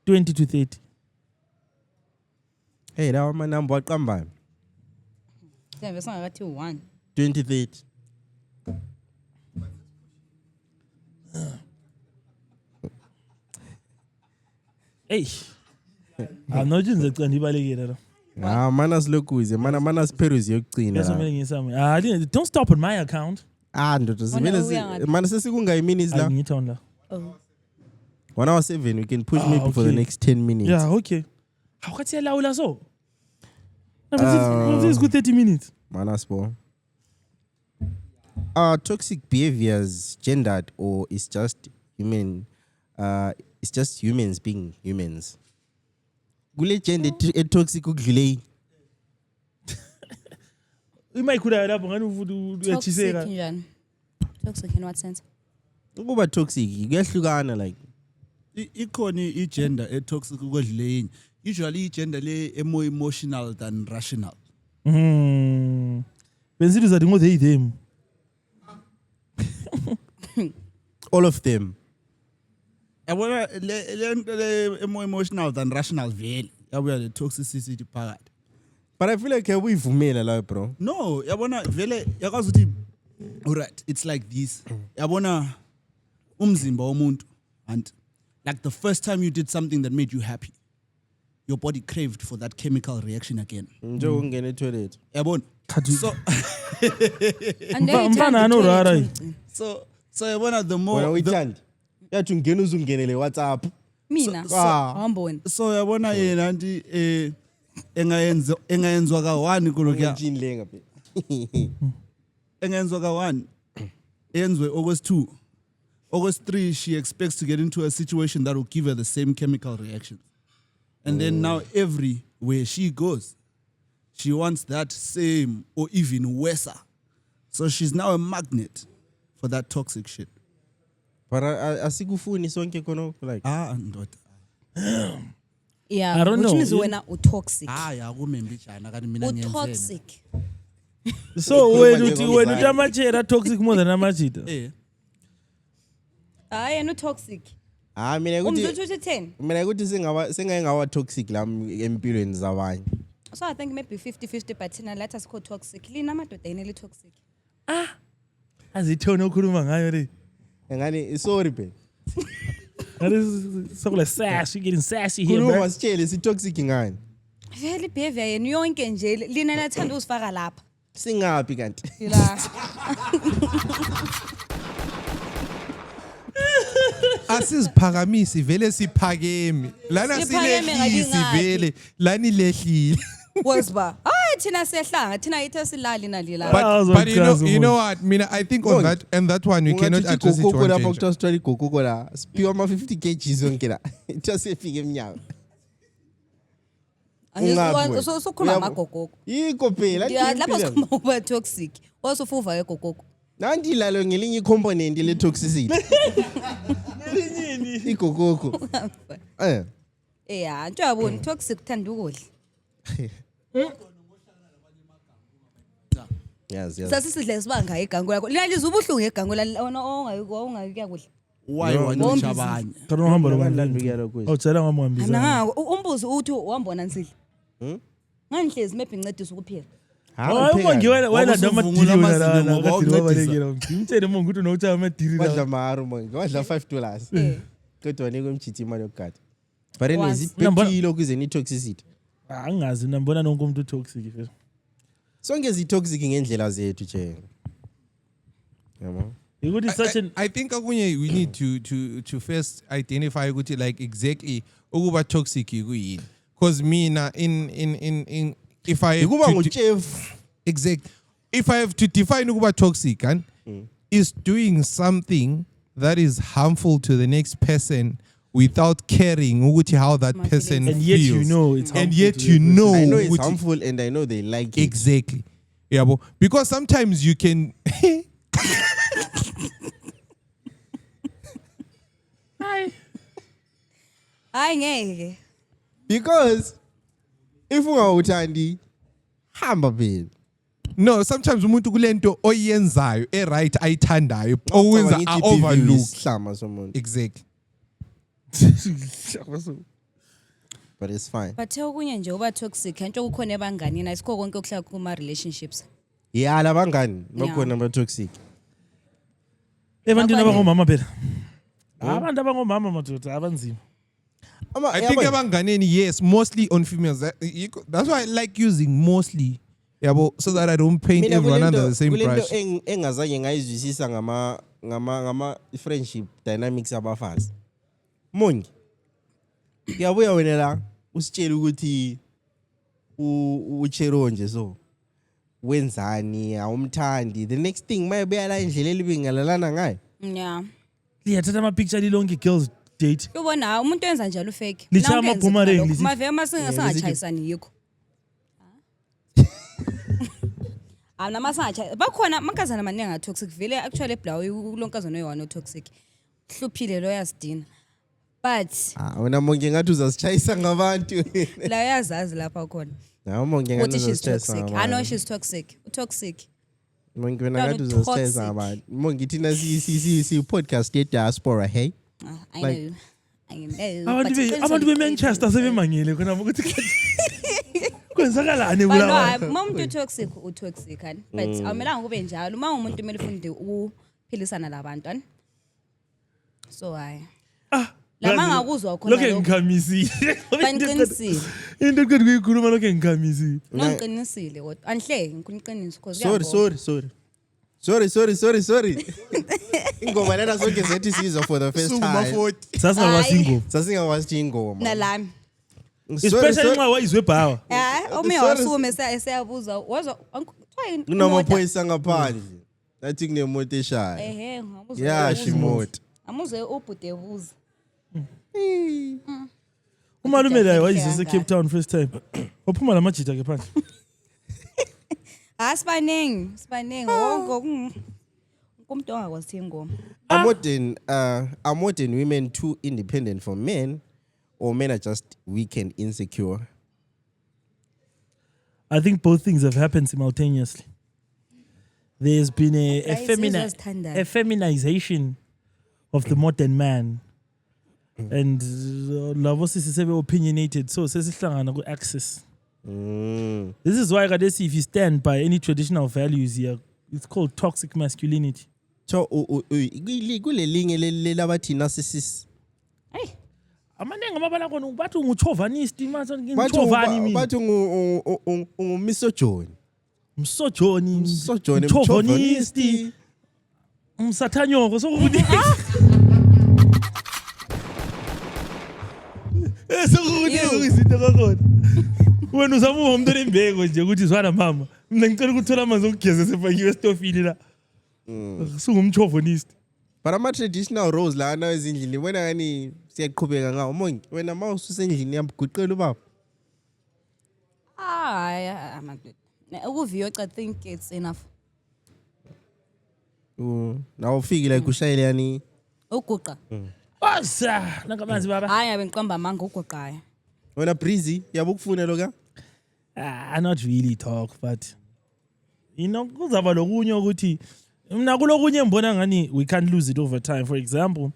20 to 30 hey lawa ama number aqambayo Sembe sangakathi 1 2030 hey anojinze candi balekela la mana silokuze mana sipheruzi yokugcina Yasomele ngisami don't stop on my account ndoda sivele mana sesikungayi minutes la ngithon la 1 hour 7 we can push maybe for the next 10 minutes yeah okay how kathi yalawula so it's good 30 minutes mana spo toxic behaviors gendered or is just it's just humans being humans. Kule gender toxic ukudlule imayikhulayo lapho ngani ufuthi Toxic uyachiseka njani? Toxic in what sense? ukuba toxic kuyahlukana like ikhona igender etoxic ukwedlule yini. Usually igender le more emotional than rational. benzile uzathi ngo-they them all of them. Yabona le more emotional than rational vele. Yabuya le toxicity phakathi. But I feel like uyivumela la bro. No, yabona vele yakwazi ukuthi alright, it's like this. Yabona umzimba womuntu and like the first time you did something that made you happy, your body craved for that chemical reaction again. Nje ungena etoilet. Yabona? So And then you turn mfana the anorara toilet yi. so yabona the Wena more uyithandi. Yathi ungena uzungenele WhatsApp. Mina, awamboni. so yabona yena anti engayenzwa ka1 kulokuya Ngijini lenga phela. engayenzwa ka1 enzwe August 2. August 3 she expects to get into a situation that will give her the same chemical reaction. And then now everywhere she goes, she wants that same or even worse. So she's now a magnet for that toxic shit. But asikufuni sonke kono like Ndoda. Yeah, I don't which know. means wena utoxic. Akumembi jana kanti mina ngiyenzela. Utoxic. so wena uthi amachera toxic more than amachita Hayi yena utoxic. mina Umntu ukuthi uthi 10. mina ukuthi sengayengawa toxic la empilweni zabanye. So I think maybe 50-50 but thina lathi asikho toxic. Lina amadoda yini toxic? azithona ukhuluma ngayo le Ngani sorry phela. Sokule sash, you getting sassy here, Khuluma bro. sitshele si toxic ngani? Vele behavior yenu yonke nje lina lathanda usifaka lapha. Singapi kanti? Yila. Asiziphakamisi vele siphakeme. Lana Siphakeme silehlisi ngakingaphi? vele. Lani lehlile. Wozba. Hayi thina sehlanga thina yithe silali nalila. But you know what? Mina I think on that and that one you cannot address it Gogo one lapha change. kuthiwa sithola igogo la. Sipiwa ama 50 kg zonke la. Ithiwa sefika eminyaka. Ungaphi So wena? sokhuluma amagogoko. Yiko phela. Yeah, lapho sikhuluma uba toxic. Wasofuva egogoko. Nanti lalo ngelinye component le toxicity. Igogoko. Yeah, nto yabona toxic uthanda ukudla. Yes. Sasisidle sibanga igango lakho. Lina lizubuhlungu egango la ongayikuya kudla. Why wanyotsha abanye? Kana uhamba lo Ngilanda manje. ukuyala kwethu. Awutsela ngamhambisa. Nanga umbuzo uthi wambona nsili. Ngangihlezi maybe ngincedisa ukuphila. Hayi umongi wena Wakusuvungula amadiri amazinyo wena ngoba la ukuncedisa. wabalekela ngimtshele umongi ukuthi unotha amadiri Wadla la. maharu monke. Wadla $5. Kodwa nikwe mchithi imali yokugada. But anyways Was- iphephile ukuze ni toxicity. Angazi nambona nonke umuntu toxic vele. Sonke zi toxic ngendlela zethu nje. Yabo. Ukuthi such an I think akunye we need to first identify ukuthi like exactly ukuba toxic kuyini. Because mina in if I have Ikuba to- nguchef. exact if I have to define ukuba toxic is doing something that is harmful to the next person without caring ukuthi how that My person feelings. and yet you feels. know it's and harmful yet to you the person. know I know it's ukuthi- harmful and I know they like it. exactly yeah because sometimes you can Hayi ngeke. Because if ungawuthandi hamba phela. no sometimes umuntu kulento oyenzayo right ayithandayo owenza Ngicabanga ithi overlook isihlama somuntu. exactly But it's fine. Bathe okunye nje uba toxic nto kukhona ebanganini asikho konke okuhlala kuma relationships. Yeah, labangani Yeah. bakhona ama toxic. ebantwini abangomama phela. Abantu abangomama madoda abanzima. I think abanganeni yes mostly on females that's why I like using mostly yabo so that I don't paint Mina everyone under kulento the same brush engazange ngayizwisisa ngama friendship dynamics abafazi. Mongi. Yabuya wena la usitshela ukuthi uchero nje so wenzani awumthandi the next thing mayebuya la indlela elibingalalana ngayo Yeah. liyathatha ama-picture lilonke girls date Yobona umuntu wenza njalo fake. Litshaya ama-boomerang, lisithi- Mave masingachayisani yikho. Namasingachayisa. Bakhona amankazana amaningi toxic vele actually eblawe ulonkazana oyi-1 toxic. Hluphile lo yasidina. But wena monke ngathi uzasichayisa ngabantu. la uyazazi lapha khona. Nawo monke ngathi Ukuthi she's uzasichayisa toxic. ngabantu. I know she's toxic. Toxic. Monke wena ngathi uzasichayisa ngabantu. Monke thina si podcast ye diaspora, hey. I Like- know. I know. abantu be-Manchester sebemangele khona ukuthi kwenzakalani But no, bulawa uma umuntu toxic utoxic ani. But awumelanga kube njalo. Uma umuntu kumele ufunde ukuphilisana labantu ani. So hayi. Lama ngakuzwa khona lokho engikhamisile Baniqinisile. into eqeda kuyikhuluma lokho engikhamisile Nongiqinisile kodwa. Anhle ngikuqinisa because Sorry. Ingoma lena sonke sethi sizwa for the first time. sasingakwazi ingoma Sasingakwazi ingoma. nalami. especially nxa wayizwe bhawa Ome wasume eseyabuza wazwa Kunamaphoyisa ngaphandle. Nathi kunemoto eshaya. Ehe ngabuza. Yeah, shimoto. Amuzwe ubhude ebuza. umalume laye wayizise Cape Town first time waphuma lamajita ke phandle Sibaningi wonke umuntu ongakwazi ingoma. Are modern women too independent from men, or men are just weak and insecure? I think both things have happened simultaneously. There's been a feminization of the modern man. And lavo sisebe opinionated, so sesihlangana ku-access. This is why if you stand by any traditional values here, it's called toxic masculinity. So kule linge lelabathi narcissist. Amaningi amabala khona bathi ungu-chauvinist ngichovani mina Bathi ungumisojoni. msojoni Msojoni, chauvinist umsathanyoko sokuthi sokuthi izinto kakhona wena uzama umuntu olembeko nje ukuthi zwana mama mina ngicela ukuthola amanzi okugeza sefakiwe estofini la sungumchauvinist. But ama-traditional roles la anawo ezindlini wena ngani siyaqhubeka ngawo monke wena ma ususendlini yamguqela ubaba. Ukuviyoca I think it's enough. Nawo ufike la kushayela yani. Uguqa. Wasa nangamanzi baba. Hayi abe ngiqamba amanga uguqayo. Wena Breezy yabukufuna lo ka? I not really talk, but kuzaba lokunye ukuthi mina kulokunye mbona ngani we can't lose it over time. For example,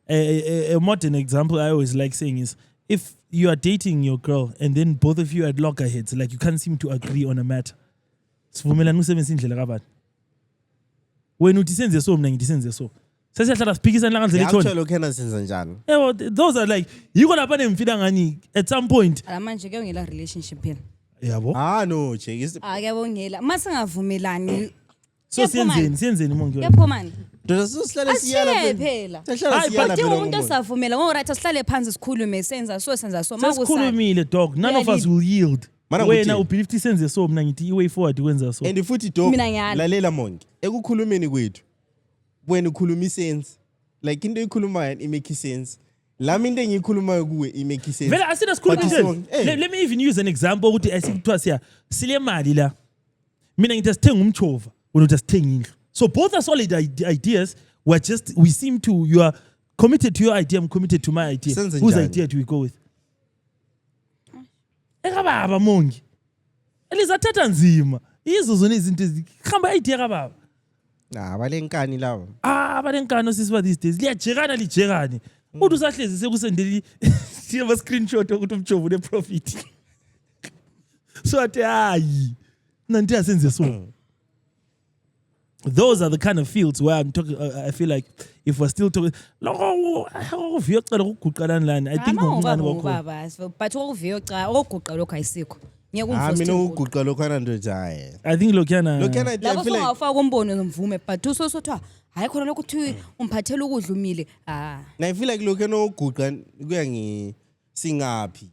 a modern example I always like saying is if you are dating your girl and then both of you are at loggerheads, like you can't seem to agree on a matter. Sivumelana usebenzisa indlela kabani. Wena uthi senze so mina ngithi senze so. Sesiyahlala siphikisana la ngandlela ethona. Actually lokho senza njani? Those are like yiko lapha nemfila ngani at some point. Alamanje ke ngela relationship phela. Yabo. No, che. Akuyabongela. Masingavumelani. So siyenzeni monke. Yaphomani. Doda sihlale siyala phela. Sihlala phela. Umuntu osavumela ngoright sihlale phansi sikhulume senza so Sesikhulumile dog. None of us will yield. Wena ubelieve senze so mina ngithi iway forward kwenza so. And futhi dog lalela monke. Ekukhulumeni kwethu. Wena ukhuluma sense. Like into ekhulumayo it make sense. Lami into engikhulumayo kuwe it make sense. Vela asina sikhuluma. Let me even use an example ukuthi asikuthiwa siya sile mali la. Mina ngithi sithenga umchova, wena uthi sithenga indlu. So both are solid ideas. We seem to, you are committed to your idea, I'm committed to my idea. Whose idea do we go with? Ekababa mongi. Elizathatha nzima. Izo zona izinto zikhamba idea kababa. Abalenkani labo. Abalenkani sisiba these days. Lijekane. Uthi usahlezi sekusendeli siya screenshot ukuthi umjovu une profit. So athi hayi. Nanti asenze so. Those are the kind of fields where I'm talking. I feel like if we're still talking, I think but ukuguqa lokho ayisikho. Mina ukuguqa lokho ananto jaye. I think Lokiana labo songafaka umbono nomvume but usosothiwa hayi khona lokho uthi umphathela ukudla umile. I feel like Lokiana ukuguqa kuya singapi.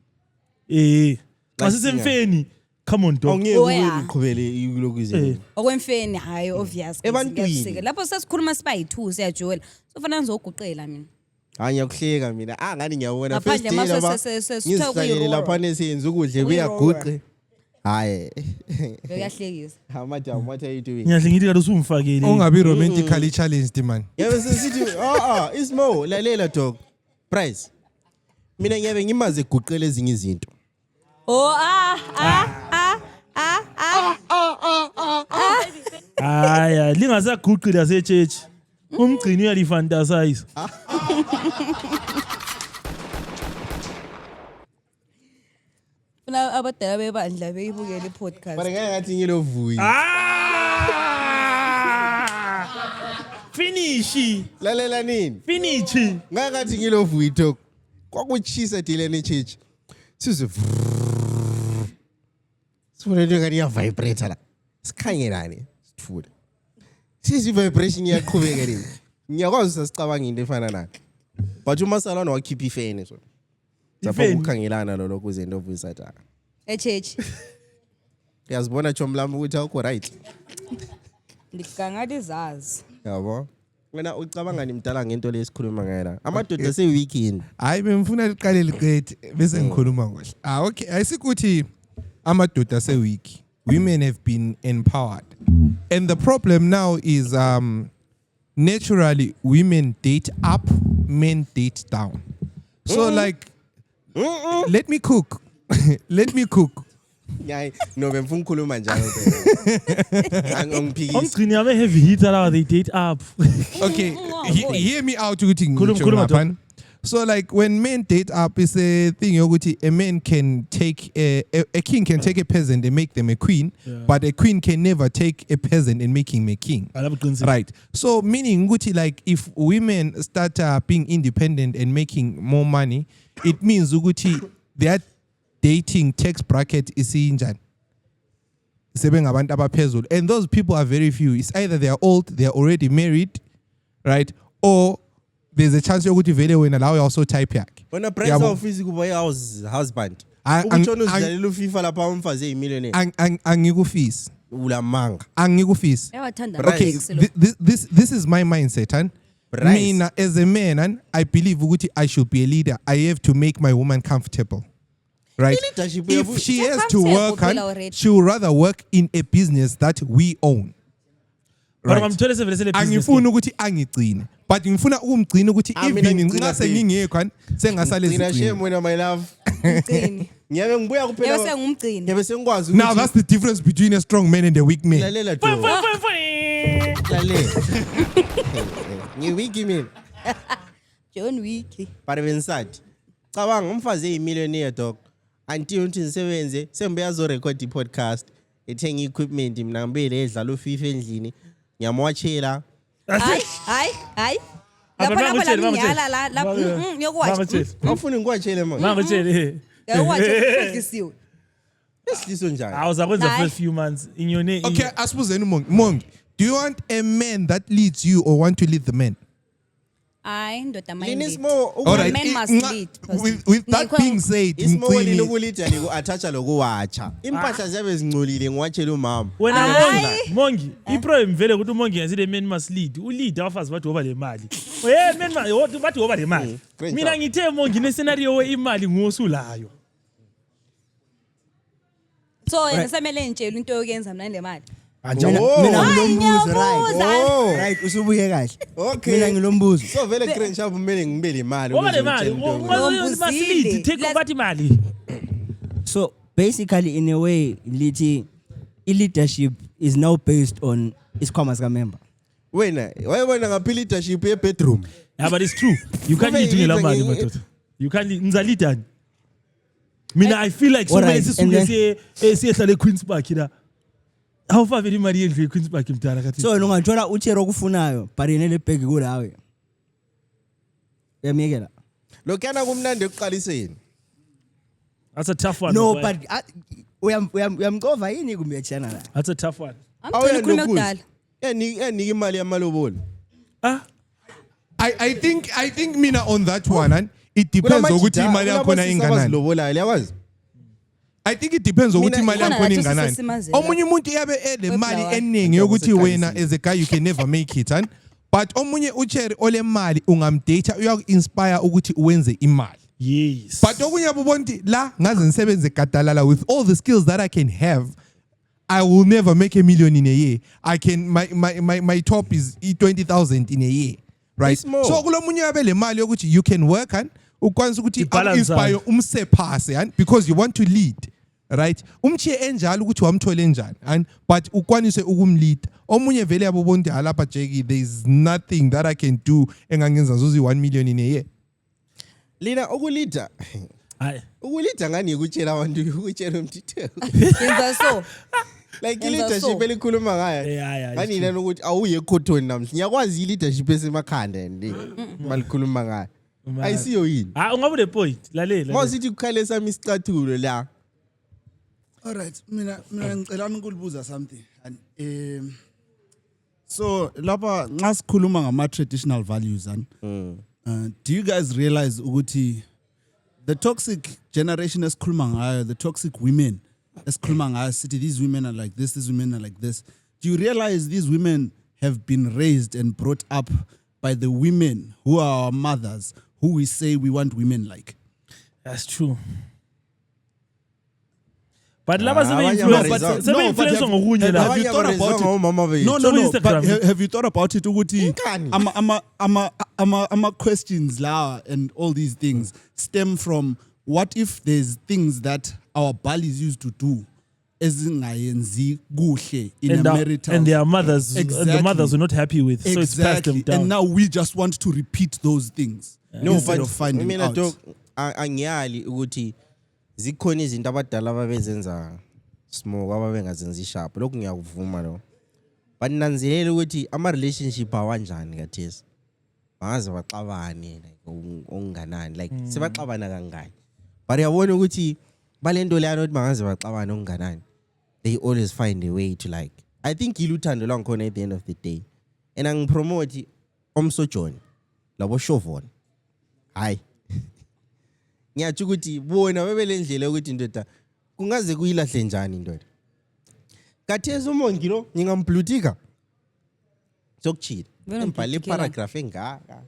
Asisemfeni come on dog. Awungeke Oh, yeah. uqhubele kulokhu izinto. okwemfeni hayi obvious Ebantwini. ngiyasika. Lapho sesikhuluma sibayi2 siyajola sofanele ngizoguqela mina Hayi ngiyakuhleka mina. Ngani ngiyabona first Ngaphandle day mase laba. sesithiwa Ngizihlalele kuyi-roar. lapha nesenze ukudle Kuyi-roar. kuyaguqe. Hayi. beyahlekisa Madam, what are you doing? Ngiyahle ngithi kade usumfakele. ungabi romantically challenged man. Yabe sesithi ismo lalela dog. Price. Mina ngiyabe ngimaze guqele ezinye izinto. Haya, lingasaguqi la church. Umgcini uyalifantasize. funa abadala bebandla beyibukele i-podcast Bara ngeke ngathi ngilovuyi. Finish. Lalela nini? Finish. Ngeke ngathi ngilovuyi dog. Kwakuchisa dilene church. Size. Sifuna into ngani ya vibrator la. Sikhangelani? Sithule. Sizi vibration iyaqhubeka nini? Ngiyakwazi usicabanga into efana nayo. But umasalwana wakhipha ifene so. Zapha Ifeni? ukukhangelana lo lokho izinto ovuyisathana. echurch Uyazibona chomlami ukuthi awukho right. ndigangathi zazi Yabo. Wena ucabanga nimdala ngento lesikhuluma ngayo la. Amadoda seweekend. Hayi bengifuna liqale liqede bese ngikhuluma kahle. Okay, ayisikuthi amadoda seweak. Women have been empowered. And the problem now is naturally women date up, men date down. So like let me cook. Let me cook. Yayi no bemfuna ukukhuluma njalo phela. Angiphikisi. Umgcini yabe heavy hitter la they date up. Okay, hear me out ukuthi Khuluma, ngitsho khuluma, ngapha. So like when men date up is a thing yokuthi a man can take a king can take a peasant and make them a queen, but a queen can never take a peasant and make him a king. Right. So meaning ukuthi like if women start being independent and making more money, it means ukuthi their dating tax bracket is injani. Sebengabantu abaphezulu, and those people are very few. It's either they are old, they are already married, right, or there's a chance yokuthi vele wena la also type yakhe. Wena price office kuba husband. Ukutshona uzidlalela uFIFA lapha umfazi eyimillionaire. Angikufisi. Ulamanga. Angikufisi. Eyawathanda Okay, this is my mindset, and mina as a man, and I believe ukuthi I should be a leader. I have to make my woman comfortable. Right? If she has to work, and she would rather work in a business that we own. Right. Angifuna ukuthi angigcine, but ngifuna ukumgcina ukuthi even nxa sengingekho sengasale shame wena my love. Ngiyabe ngibuya kuphela. Yebo sengumgcini. Ngiyabe sengikwazi Now that's the difference between a strong man and a weak man. Lalela do. Lalela. Ngiwiki mina. John Wick Bare bensathi. Cabanga umfazi eyimillionaire dog. Until ukuthi nisebenze sembe yazo record i-podcast. Ethenga equipment mina ngibele edlala uFIFA endlini. Ngiyamwatchela. hayi lapha la ngiyala la yokuwatcha Awufuni ngikwatchele manje. Mangitshele. yawatcha isiwe Esiliso njani? Awuzakwenza first few months in your name. Okay, asibuzeni Mongi. Do you want a man that leads you or want to lead the man? hayi ndoda Lini mind small Alright. Man must lead, With that being said, ismo ngicini- lokulida liku attach lokuwatcha. Impahla ziyabe zingcolile ngiwatchele umama. Wena Hayi. Mongi, i-problem vele ukuthi uMongi ngasile man must lead. Ulead abafazi bathi woba le mali. Hey man bathi woba le mali. Great Mina job. ngithe Mongi ne scenario we imali ngosulayo. so yena semele ngitshela into yokuyenza mina le mali Mina ngilombuzo ngiyabuza. right. Right, usubuye kahle. Okay. Mina ngilombuzo. So vele Grand Sharp kumele ngibe le mali. Woba le ukuze mali. ngitshele into yokuyenza. Must lead take over imali. So basically in a way lithi leadership is now based on isikhwama sika member. Wena wayebona ngaphi leadership ye bedroom. Yeah, but it's true. You can't lead ngela mali madoda. You can't lead ngizalidani. Mina I feel like so many Alright, and sisuke siyehlala eQueens Park la. Awufavela imali yendlu eQueens Park mdala kathi. So wena ungathola uchero okufunayo but yena le bag kulawe. Yamiyekela. Lokuyana kumnandi ekuqaliseni. That's a tough one. No, boy. but uyamcova yini kumbe yachana la? That's a tough one. Angicela ukhulume kudala Enika imali yamalobolo. I think mina on that one, and it depends ukuthi imali yakho na inganani. Lobola yawazi. I think it depends on ukuthi imali Khona yakho nathi inganani. sisesimazela. Omunye umuntu yabe ele mali Weflower. eningi yokuthi wena as a guy you can never make it, and but omunye uCherry ole mali ungamdata uyaku-inspire ukuthi uwenze imali. Yes. But okunye abubonti la ngaze ngisebenze gadalala with all the skills that I can have, I will never make $1 million in a year. I can my top is 20,000 in a year, right? It's more. So kulo munye yabe le mali yokuthi you can work and ukwanisa ukuthi I-balance inspire umsephase and because you want to lead, right? Umchiye enjalo ukuthi wamthole njani and but ukwanise ukumlead. Omunye vele yabubonti halapha Jackie, there is nothing that I can do engangenza zuzi 1 million in a year. Lina ukulida. Hayi. Ukulida ngani ukutshela abantu ukutshela umthitho. Yenza so. Like Yenza leadership so. elikhuluma ngayo. Yeah, it's Ngani nani ukuthi awuye cotton namhla. Ngiyakwazi leadership esemakhanda ndi. Malikhuluma ngayo. Ayisiyo yini. Ungabe the point. Lalela. Mawusithi kukhale sami isicathulo la. All right, mina ngicela ukulibuza something. And so lapha nxa sikhuluma ngama traditional values and do you guys realize ukuthi the toxic generation esikhuluma ngayo, the toxic women esikhuluma ngayo sithi these women are like this, these women are like this. Do you realize these women have been raised and brought up by the women who are our mothers, who we say we want women like? That's true. But laba abanye sebe-influence ngokunye la. Have you thought about it? Mama bethu. No, Instagram. but have you thought about it ukuthi Ngani? ama questions la and all these things stem from what if there's things that our balis used to do ezingayenzi kuhle in a marital And their mothers, and the Exactly. mothers were not happy with, so it's passed them exactly, down. and now we just want to repeat those things No, instead but of finding mina out. dog angiyali ukuthi zikhona izinto abadala ababezenza smoke ababengazenzi sharp. Lokhu ngiyakuvuma lo. But nanzilela ukuthi ama relationship awanjani kathesi. Bangaze baxabane like onganani like sebaxabana kangani. But yabona ukuthi balento leyana ukuthi bangaze baxabana onganani. They always find a way to like. I think iluthando lwangikhona at the end of the day. And angipromote omsojoni labo Shovon. Hayi. Ngiyathi ukuthi bona bebelendlela ukuthi indoda kungaze kuyilahle njani indoda. Kathesi umongi lo ngingamblutika. Sokuchila. Ngibhale paragraph engaka.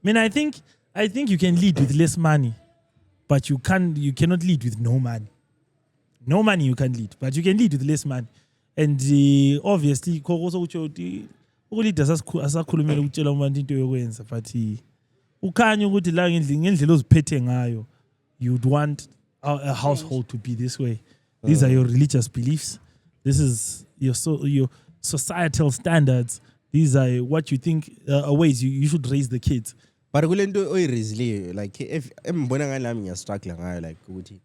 I think you can lead with less money, but you cannot lead with no money. No money you can lead, but you can lead with less money. And obviously, kokoso uthi ukulida asakhulumela ukutshela umuntu into yokwenza, but ukhanya ukuthi la ngendlela oziphethe ngayo, you'd want a household to be this way. These are your religious beliefs. This is your societal standards. These are what you think are ways you should raise the kids. But kulento oyiraisile like if embona ngani lami ngiyastruggle ngayo like ukuthi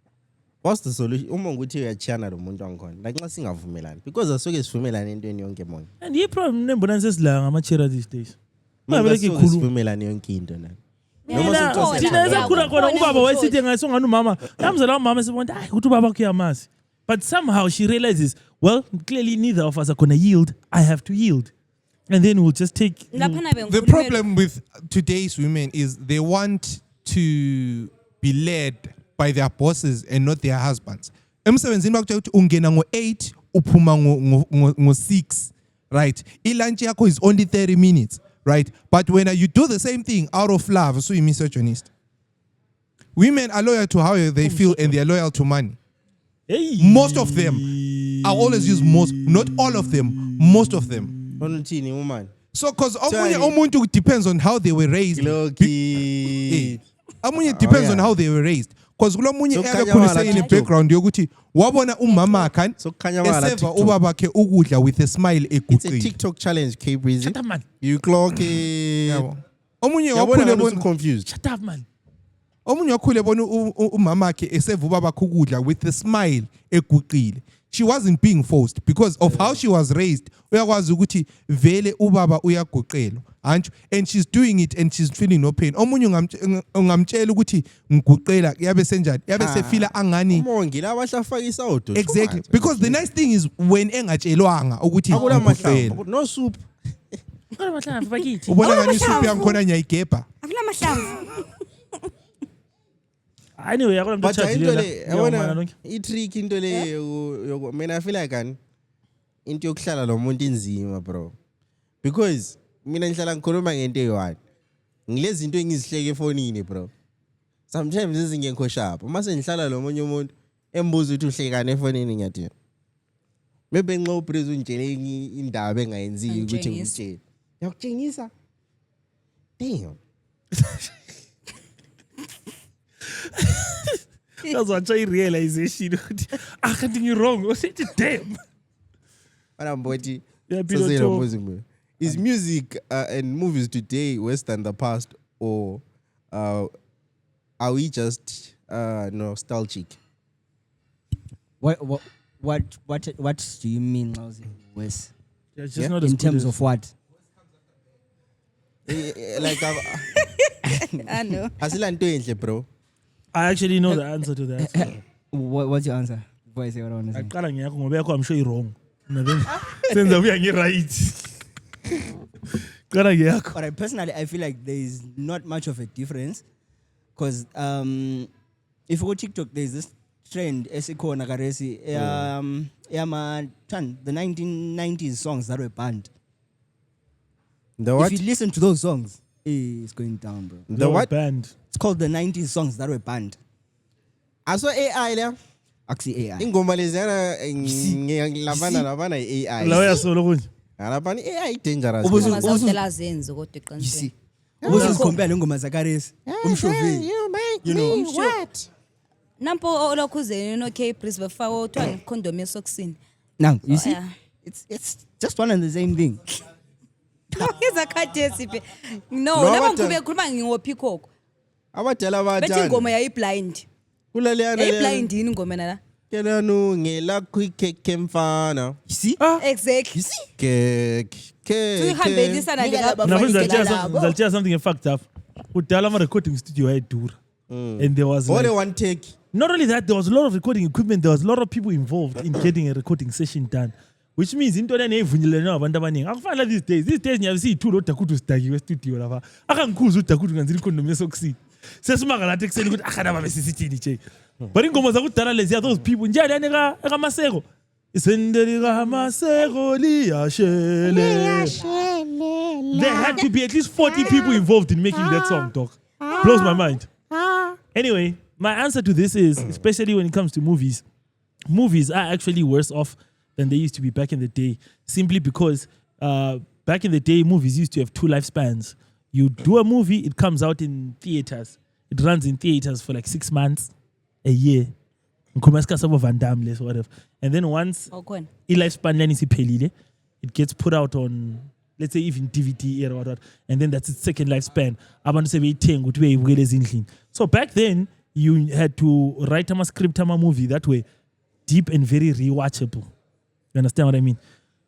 what's the solution? Uma ukuthi uyachana lo muntu wangikhona like nxa singavumelani because asuke sivumelana entweni yonke monke. And the problem nembona sesilanga ama-chera these days. Sivumelana yonke into nani. Thina esakhula khona ubaba wayesithi ngasongani umama yamzela umama sibona hayi ukuthi ubaba kuyamazi. But somehow she realizes, well, clearly neither of us are going to yield. I have to yield. And then we'll just take... The problem with today's women is they want to be led by their bosses and not their husbands. Emsebenzini bakutshela ukuthi ungena ngo-8 uphuma ngo-6, right? Ilunch yakho is only 30 minutes, right? But when you do the same thing out of love, so you're misogynist. Women are loyal to how they feel and they are loyal to money. Hey. Most of them. I always use most, not all of them, most of them. Woman. So, because omuntu depends on how they were raised. Omunye depends on how they were raised. Because kulo munye ebekhulise in the background yokuthi wabona umama kan eseva ubaba ke ukudla with a smile eguqile. It's a TikTok challenge, K Breezy. You clock it. Omunye wakhule bona confused. Shut up man. Omunye wakhule bona umama ke eseva ubaba ukudla with a smile eguqile. She wasn't being forced because of how she was raised. Uyakwazi ukuthi vele ubaba uyagoqelwa. And she's doing it and she's feeling no pain. Omunye ungamtshela ukuthi ngiguqela yabe senjani. Yabe sefila angani. Umongi la bahlafaka isawudo. Exactly. Because the nice thing is when engatshelwanga ukuthi ngiguqela. No soup. Ubona ngani soup yangikhona ngiyayigebha. Akulamahlamvu. Anyway, yakona But into le yabona ngithatha i-trick into le mina I feel like into yokuhlala lo muntu inzima bro. Because mina ngihlala ngikhuluma ngento eyi-1. Ngilezi zinto engizihleke efonini bro. Sometimes izingekho sharp. Uma sengihlala lo munye umuntu embuza ukuthi uhlekana efonini ngiyathi. Maybe nxa uBreeze ungitshele indaba engayenziki ukuthi ngitshele. Yakutshengisa. Damn. That's what I realization. I can't think you wrong. I said damn. Anamboti. Yeah, Is music and movies today worse than the past, or are we just nostalgic? What do you mean, Wes? Yeah, it's just not as In good terms as- of what? Like I know. asila nto enhle bro. I actually know the answer to that. What's your answer? Before I say what I want to say. Aqala ngiyakho ngoba yakho I'm sure you're wrong. Senza uya ngi-right. Qala ngiyakho. But personally, I feel like there is not much of a difference, because if you go TikTok, there's this trend esikhona karesi the 1990s songs that were banned. The what? If you listen to those songs, it's going down, bro. The what? Band. It's called the 90s songs that were banned. Aso AI le. Actually, AI. Ingoma lezana ngilabana AI. Lawa yasolo kunje. Alabani AI dangerous. Ngoma zawudela zenzo kodwa You eqinisweni. see, ubusuzicompare nengoma zakaresi umshove. You know what? Nampo olokuzeni no K Breeze befaka uthiwa condom yesoksini. Now you see, Yeah. it's just one and the same thing. Izakhathesi phe. No, No, laba what the- ngikhuluma ngoPeacock. Abadala Bethi bathanda. ingoma yayiblind. Kulaleyana Yayiblind yini ingoma nala? kelanu ngela quick mfana. You see? Exactly. Ke Uyihambelisana Ngizalitshela something fucked up. Kudala ama-recording studio ayedura. And there was What like, a one take. not only that, there was a lot of recording equipment. There was a lot of people involved in getting a recording session done. Which means into lena evunyelene abantu abaningi. Akufana these days ngiyabe siyi2 lo Dakudu sidakiwe studio lapha. Akangikhuza uDakudu ngenzile ikondom yesokusini. Sesimanga lathi ekseni ukuthi akhana babe sisithini nje. But ingoma zakudala lezi those people njani yaneka ekamaseko. Isendeli kamaseko liyashele. There had to be at least 40 people involved in making that song, dog. Blows my mind. Anyway, my answer to this is, especially when it comes to movies, movies are actually worse off than they used to be back in the day, simply because back in the day, movies used to have 2 lifespans. You do a movie, it comes out in theaters. It runs in theaters for like 6 months, a year. Van Damme, whatever. And then once Awukhona. lifespan leni siphelile, it gets put out on, let's say, even DVD or whatever, and then that's its second lifespan. Abantu sebeyithenga ukuthi beyibukele ezindlini. So back then, you had to write a script, a movie that way, deep and very rewatchable. You understand what I mean?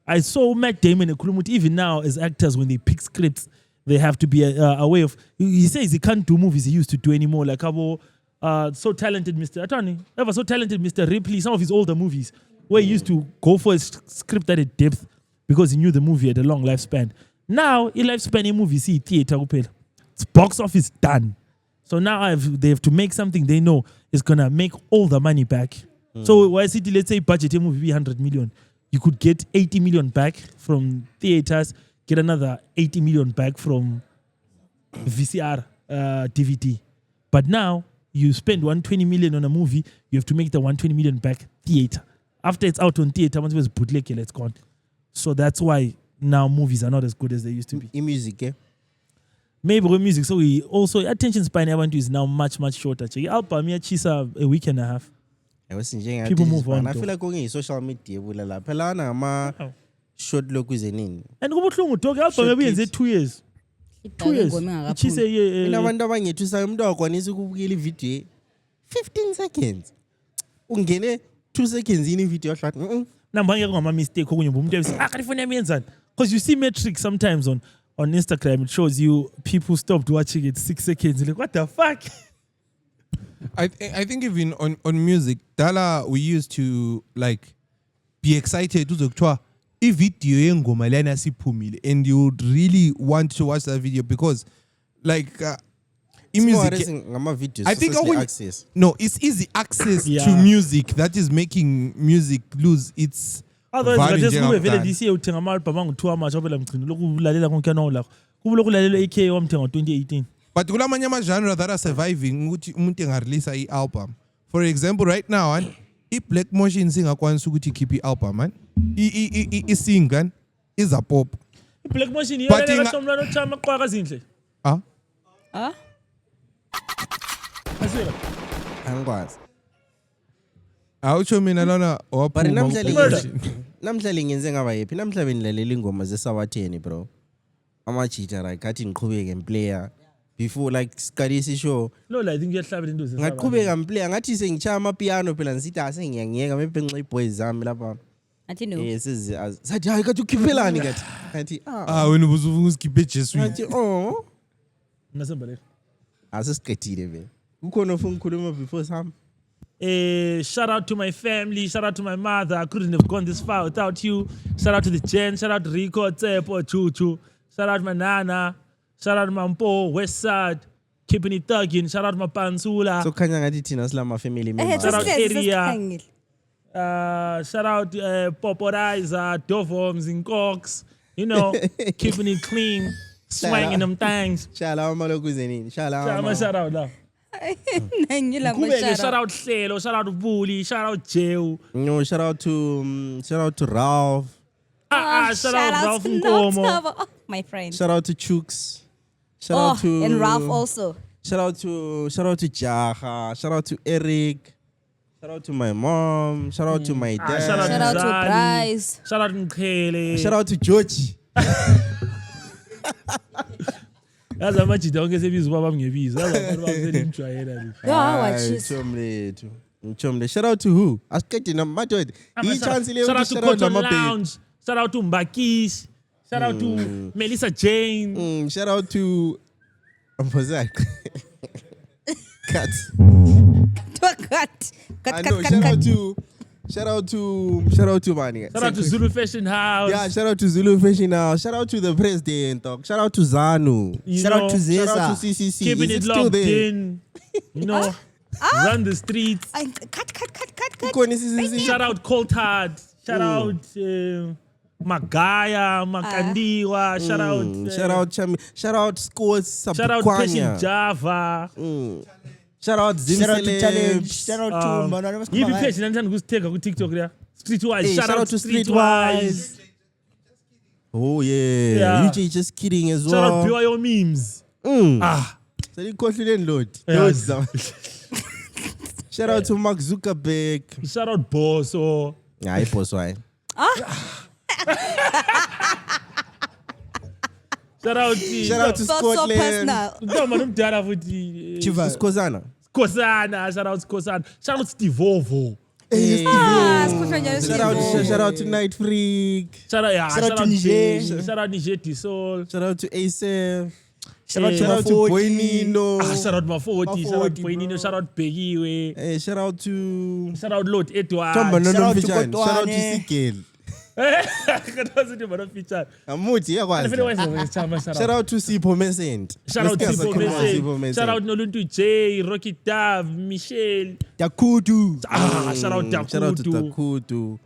I saw Matt Damon and Kurumut, even now as actors, when they pick scripts, they have to be a way of, he says he can't do movies he used to do anymore, like so talented Mr. Attorney, ever so talented Mr. Ripley, some of his older movies, where he used to go for a script at a depth because he knew the movie had a long lifespan. Now, a lifespan in movie, see, theater, it's box office done. So now they have to make something they know is going to make all the money back. So why city, let's say budget a movie be 100 million, you could get 80 million back from theaters, get another 80 million back from VCR, DVD. But now you spend 120 million on a movie, you have to make the 120 million back theater. After it's out on theater, once it's bootleg, it's gone. So that's why now movies are not as good as they used to be. In music, eh? Maybe with music, so we also attention span abantu is now much shorter. Check album ya chisa a week and a half. People move on. I feel like going social media bulala. Phela ngama short loku zenini. And kubuhlungu dog album yabuyenze 2 years. 2 years. Chisa Mina abantu abangethu sa umuntu akwanisa ukubukela ivideo 15 seconds. Ungene 2 seconds in video shot. Namba ngeke ngama mistake okunye umuntu ebithi kanifuna yenzani? Because you see metrics sometimes on Instagram, it shows you people stopped watching it 6 seconds. You're like, what the fuck? I think even on music, Dala, we used to like be excited to the if video yengoma lena siphumile and you would really want to watch that video because like i-music ngama-videos I think social access. no, it's easy access Yeah. to music that is making music lose its otherwise value kade sikube vele njengakudala. this year uthenga ama-album angu-2 amasha phela mchini lokhu ulalela konke lakho kube lokhu ulalela AK wamthenga ngo-2018. But kulamanye ama-genre that are surviving ukuthi umuntu engareleasa i-album. For example, right now, i-Black Motion singakwanisa ukuthi ikhiphe i-album, man. I-sing, is a pop. Black Motion But iyona inga- kahlomlana ochama qwaka zinhle. Ah? Asira. Angikwazi. Awutsho mina lona But waphuma namhlanje ngenze ngaba yephi? Namhlanje nilalela ingoma zesawatheni bro. Amajita right kathi ngiqhubeke ngiplayer before like sikadisi show. No la I think uyahlabela into zesaba. Ngaqhubeka ngiplayer ngathi sengichaya amapiano phela ngisithi asengiyangiyeka mephenxa iboys zami lapha. Athi no. Sathi hayi kathi ukhiphelani kathi. Ngathi wena ubuzufunga usikhiphe Jesuit. ngathi oh. Nasemba le. Asesiqedile vele. Kukhona ofuna ukukhuluma before sami. Shout out to my family, shout out to my mother. I couldn't have gone this far without you. Shout out to the Jen, shout out to Rico, Tsepo, Chuchu. Shout out to my Nana, shout out to my Mpo, West Side, keeping it thugging. Shout out to my Pansula. So khanya ngathi thina silama family members. Shout out area. Shout out Poporizer, Dovoms and Cox. You know, keeping it clean, swanging them things. Shala amalokuze nini? Shout out now. Shout out Hlelo, shout out Bully, shout out Jeo. No, shout out to Ralph. Shout out Ralph Nkomo. Oh, my friend. Shout out to Chooks. Shout out to and Ralph also. Shout out to Jaha. Shout out to Eric. Shout out to my mom. Shout out to my dad. Shout out to Zali. Bryce. Shout out Nkele. Shout out to George. Yazi amajida onke sebizwa bamngebizo. Yazi abantu baselimjwayela. Chomle. Shout out to who? Asiqedi namadoda. Chance leyo Shout out to shout out Cotton namabheki. Lounge. Shout out to Mbakish. Shout out to Melissa Jane. Shout out to Mpozak. Cut. Shout out to Mani. Shout out to Zulu Fashion House. Yeah, shout out to Zulu Fashion House. Shout out to the president. Shout out to Zanu. Shout out to Shout out to CCC. Keeping Is it still locked there? in. You know, run the streets. Cut. Kukhona CCC. Shout out Cold Hard. Shout out Magaya, Makandiwa. Shout out Scores Shout out Passion Sabukwanya. Java. Shout out Shout out to Challenge. Zimselebs. Shout out to Manana Yipi page nandithanda ukusiteka ku TikTok there. Streetwise. Hey, Shout out to Streetwise. Oh yeah. Yeah. UJ just kidding as Shout out well. BYO memes. Selikhohlile load. Yeah. Shout out to Mark Zuckerberg. Shout out Boso. Hayi boss why. Shout out Shout out to Felt so Scotland. personal. Noma nomdala futhi. Skozana. Skosana. Shout out Skosana. Shout out Steve Ovo. Shout out to Night Freak. Shout out to Niger. Shout out Niger Tisol. Shout out to ASF. Shout out Shout out to Boinino. Shout out Mafoti. Shout out Poinino. Shout out Begiwe. Hey, shout out to Shout out Lord Edward. Tomba Shout out to Shout out to Kotwane. Sigel. Kadosithi bana feature. Amuthi After yakwazi. shout Shout out to Sipho Mesent. Shout out Let's Sipho get Mesent. Mesent. Shout out Noluntu J, Rocky Dav, Michelle. Dakudu. Shout out Shout out to Dakutu. Takutu.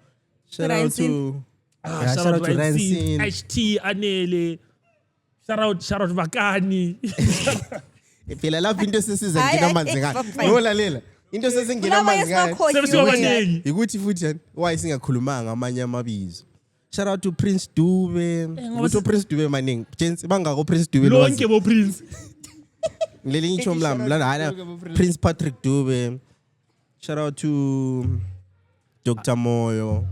Shout out to Shout out to Rancine. HT Anele. Shout out Bakani. Phela lapho into sesizangena amanzi ngayo. Ngolalela. Into sesingena amanzi ngayo. Sebenziwabaningi. Ukuthi futhi why singakhulumanga amanye amabizo. Shout out to Prince Dube. Ukuthi Prince Dube maningi. Gents bangako Prince Dube lo. Lonke bo Prince. Lelinye ichomo lami lana hayi Prince Patrick Dube. Shout out to Dr. Moyo.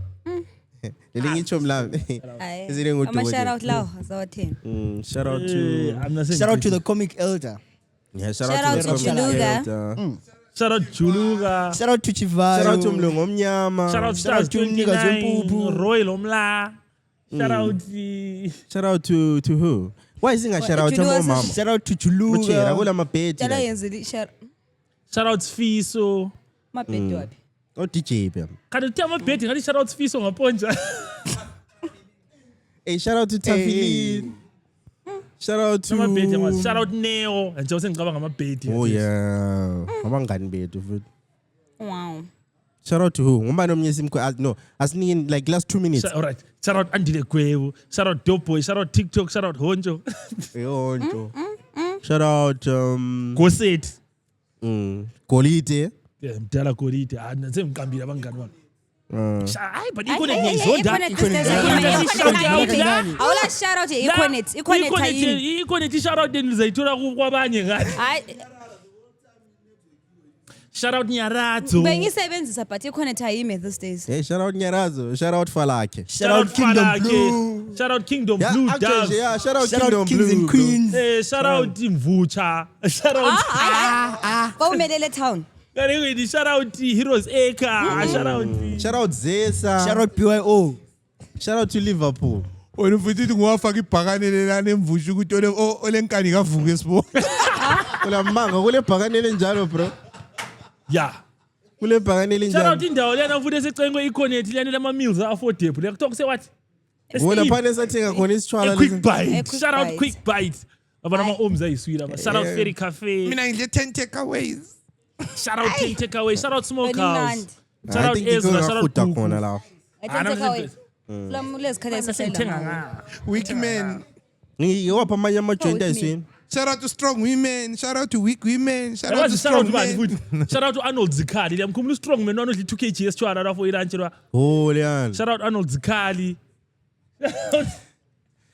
Lelinye ichomo lami. Izile Ama shout ngodokotela. out lawo azawathini. Shout out to I'm not saying. Shout out to the comic elder. yeah, Shout out to Juluga. Shout out Juluga. Shout out to Chivayo. Shout out to Mlungu Omnyama. Shout out Shout out Stars to Mnikazi 29. Wempuphu. Roy Lomla. Shout out Shout out to who? Why is it shout out to Juluga mama? Shout out to Muchera Juluga. kula mabhedi. Jalo yenzile shout Shout out Fiso. mabhedi wapi? Oh DJ pia. Kanti uthi amabhedi ngathi shout out Fiso ngaponja. Hey, shout out to Tafili. Shout out to Amabhedi, shout out Neo. Nje sengicabanga amabhedi. Oh yeah. Abangani bethu futhi. Wow. Shout out to who? Ngubani omnye simkho? No, asinike like last 2 minutes. All right. Shout out Andile Gwebu. Shout out Dope Boy. Shout out TikTok. Shout out Honjo. Yonto. Shout out Goset. Golite. Yeah, mdala Golite. Sengicambile abangani bami. Hayi but Ay, ikhona ay, ay, ngiyizonda. Econet awula shout out Econet. Econet shout out then uzayithola kwabanye ngani. Hayi Shout out Nyarazo. bengisebenzisa but Econet ayime these days. Hey, shout out Nyarazo. Shout out Falake. Shout out Kingdom Blue. Shout out Kingdom Blue. Actually, yeah, shout out Shout Kingdom out Kings Blue. and Queens. Hey, shout out Mvucha. Shout out Bawumelele town. Shout out Heroes Acre. Shout out Shout out Zesa. Shout out BYO. Shout out to Liverpool. wena futhi ngwafaka ibhakane lelana emvusha ukuthi olenkani kavuke sibo. Kula manga kule bhakane lenjalo bro. Yeah. Kule bhakane Shout out lenjalo. indawo lena futhi esecengwe iConnect lena lama meals affordable. Lekuthiwa kuse what? Wona phane sathenga khona isitshwala Quick Bite. Quick Shout out Bite. Quick Bite. Abana ama oms ayiswila. Shout out Ferry Cafe. Mina ngidle 10 takeaways. Shout out King Takeaway. Shout out Smokehouse. Shout I out think Ezra. Shout out ikona Kuku. khona la. From lezikhathi esisela. Weekman. Ngiyopha amanye ama joint with me. ayiswini. Shout out to strong women. Shout out to weak women. Shout out Yazi to shout out strong bani men. futhi. Shout out to Arnold Zikali. Liyamkhumula strong man wanodla 2 kg yesitshwala lapho ilunch lwa. Oh liyana. Shout out Arnold Zikali.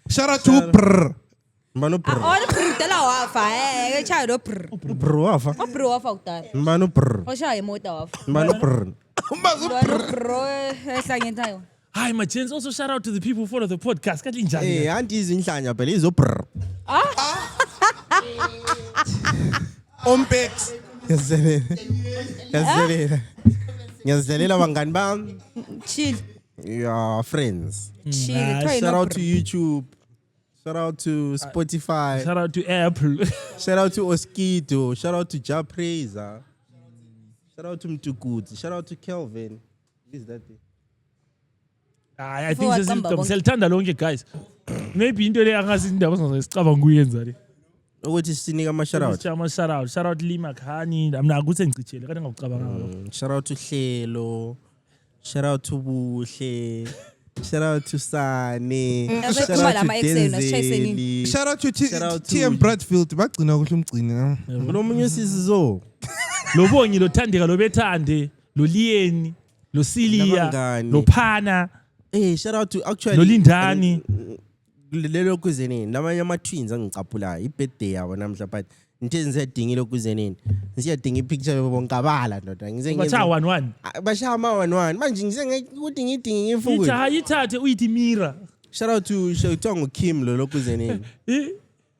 Shout out to brr. Mbano brr. Oh, brutela wafa. Echayo do brr. Bro wafa. Oh bro wafa kudala. Mbano brr. Oshaya imota wafa. Mbano brr. Lo bro ehlangenta yona. Hi, my gents. Also shout out to the people who follow the podcast. Kathi njani? Eh, anti izinhlanya phela izo brr. Ompex. Ngiyazidelela bangani bami. Chill. Yeah, friends. Chill. Nah, Try Shout no out to YouTube. Shout out to Spotify. Shout out to Apple. Shout out to Oskido. Shout out to Ja Praiser. Shout out to Mtukudzi. Shout out to Kelvin. Who's that? I think Waqamba bonke. selithanda lonke guys. Maybe into le angazi indaba singazicabanga ukuyenza le. Ukuthi sinika ama shout out. Shout out. Shout out Lima Khani. Mina ukuthi ngicithele kanti ngikucabanga. Shout out to Hlelo. Shout out to Buhle. Shout out to Sane. Shout out to Denzeli. Shout out to Shout out to- TM Bradfield. Bagcina kuhle umgcini. Lo munye sizo. Lo bongi lo thandeka lo bethande, lo Lieni, lo Silia, Nabangani. lo Phana, Eh, shout out to actually lo Lindani. lelo kuzenini namanye ama twins angicaphulayo ibirthday yabo namhla but ngithe ngisedingile kuzenini ngisiyadinga ipicture yabo bonkabala ndoda ngize Batha 1-1. bashaya ama 1-1 manje ngize ukuthi ngidinge ngifuku Ithathe uyithi Mira. shout out to Showtong Kim lo kuzenini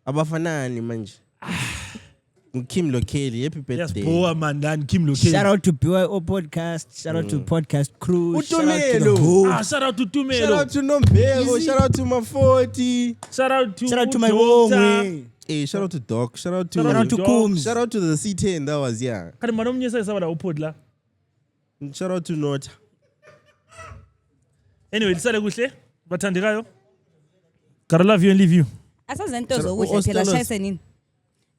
abafanani manje Kim lo Kelly happy Yes, birthday poor man dan Kim Lokeli. Shout out to BYO podcast. Shout out to podcast crew. Shout out to the Utumelo. host. Shout out to shout Tumelo. out to Nombego shout out to Mafoti Shout out to Shout out to my Doctor. Wongwe. eh shout out to Doc shout out Shout out to to Kums. shout out to the C10 that was yeah Kanti manje omnye sayisaba upod la. shout out to Nota Anyway, lisale kuhle. Bathandekayo. Gotta love you and leave you. Asazento Shout out- zokudla phela Ostelos. shayise nini?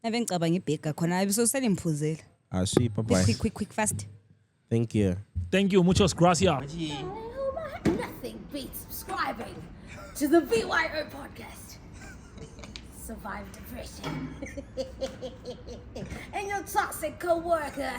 Nabe ngicabanga ibhega khona abiso selimpuzela. ah sweet bye bye Quick fast. thank you Thank you. Muchos gracias. Nothing beats subscribing to the BYO podcast. Survive depression. And your toxic co-worker.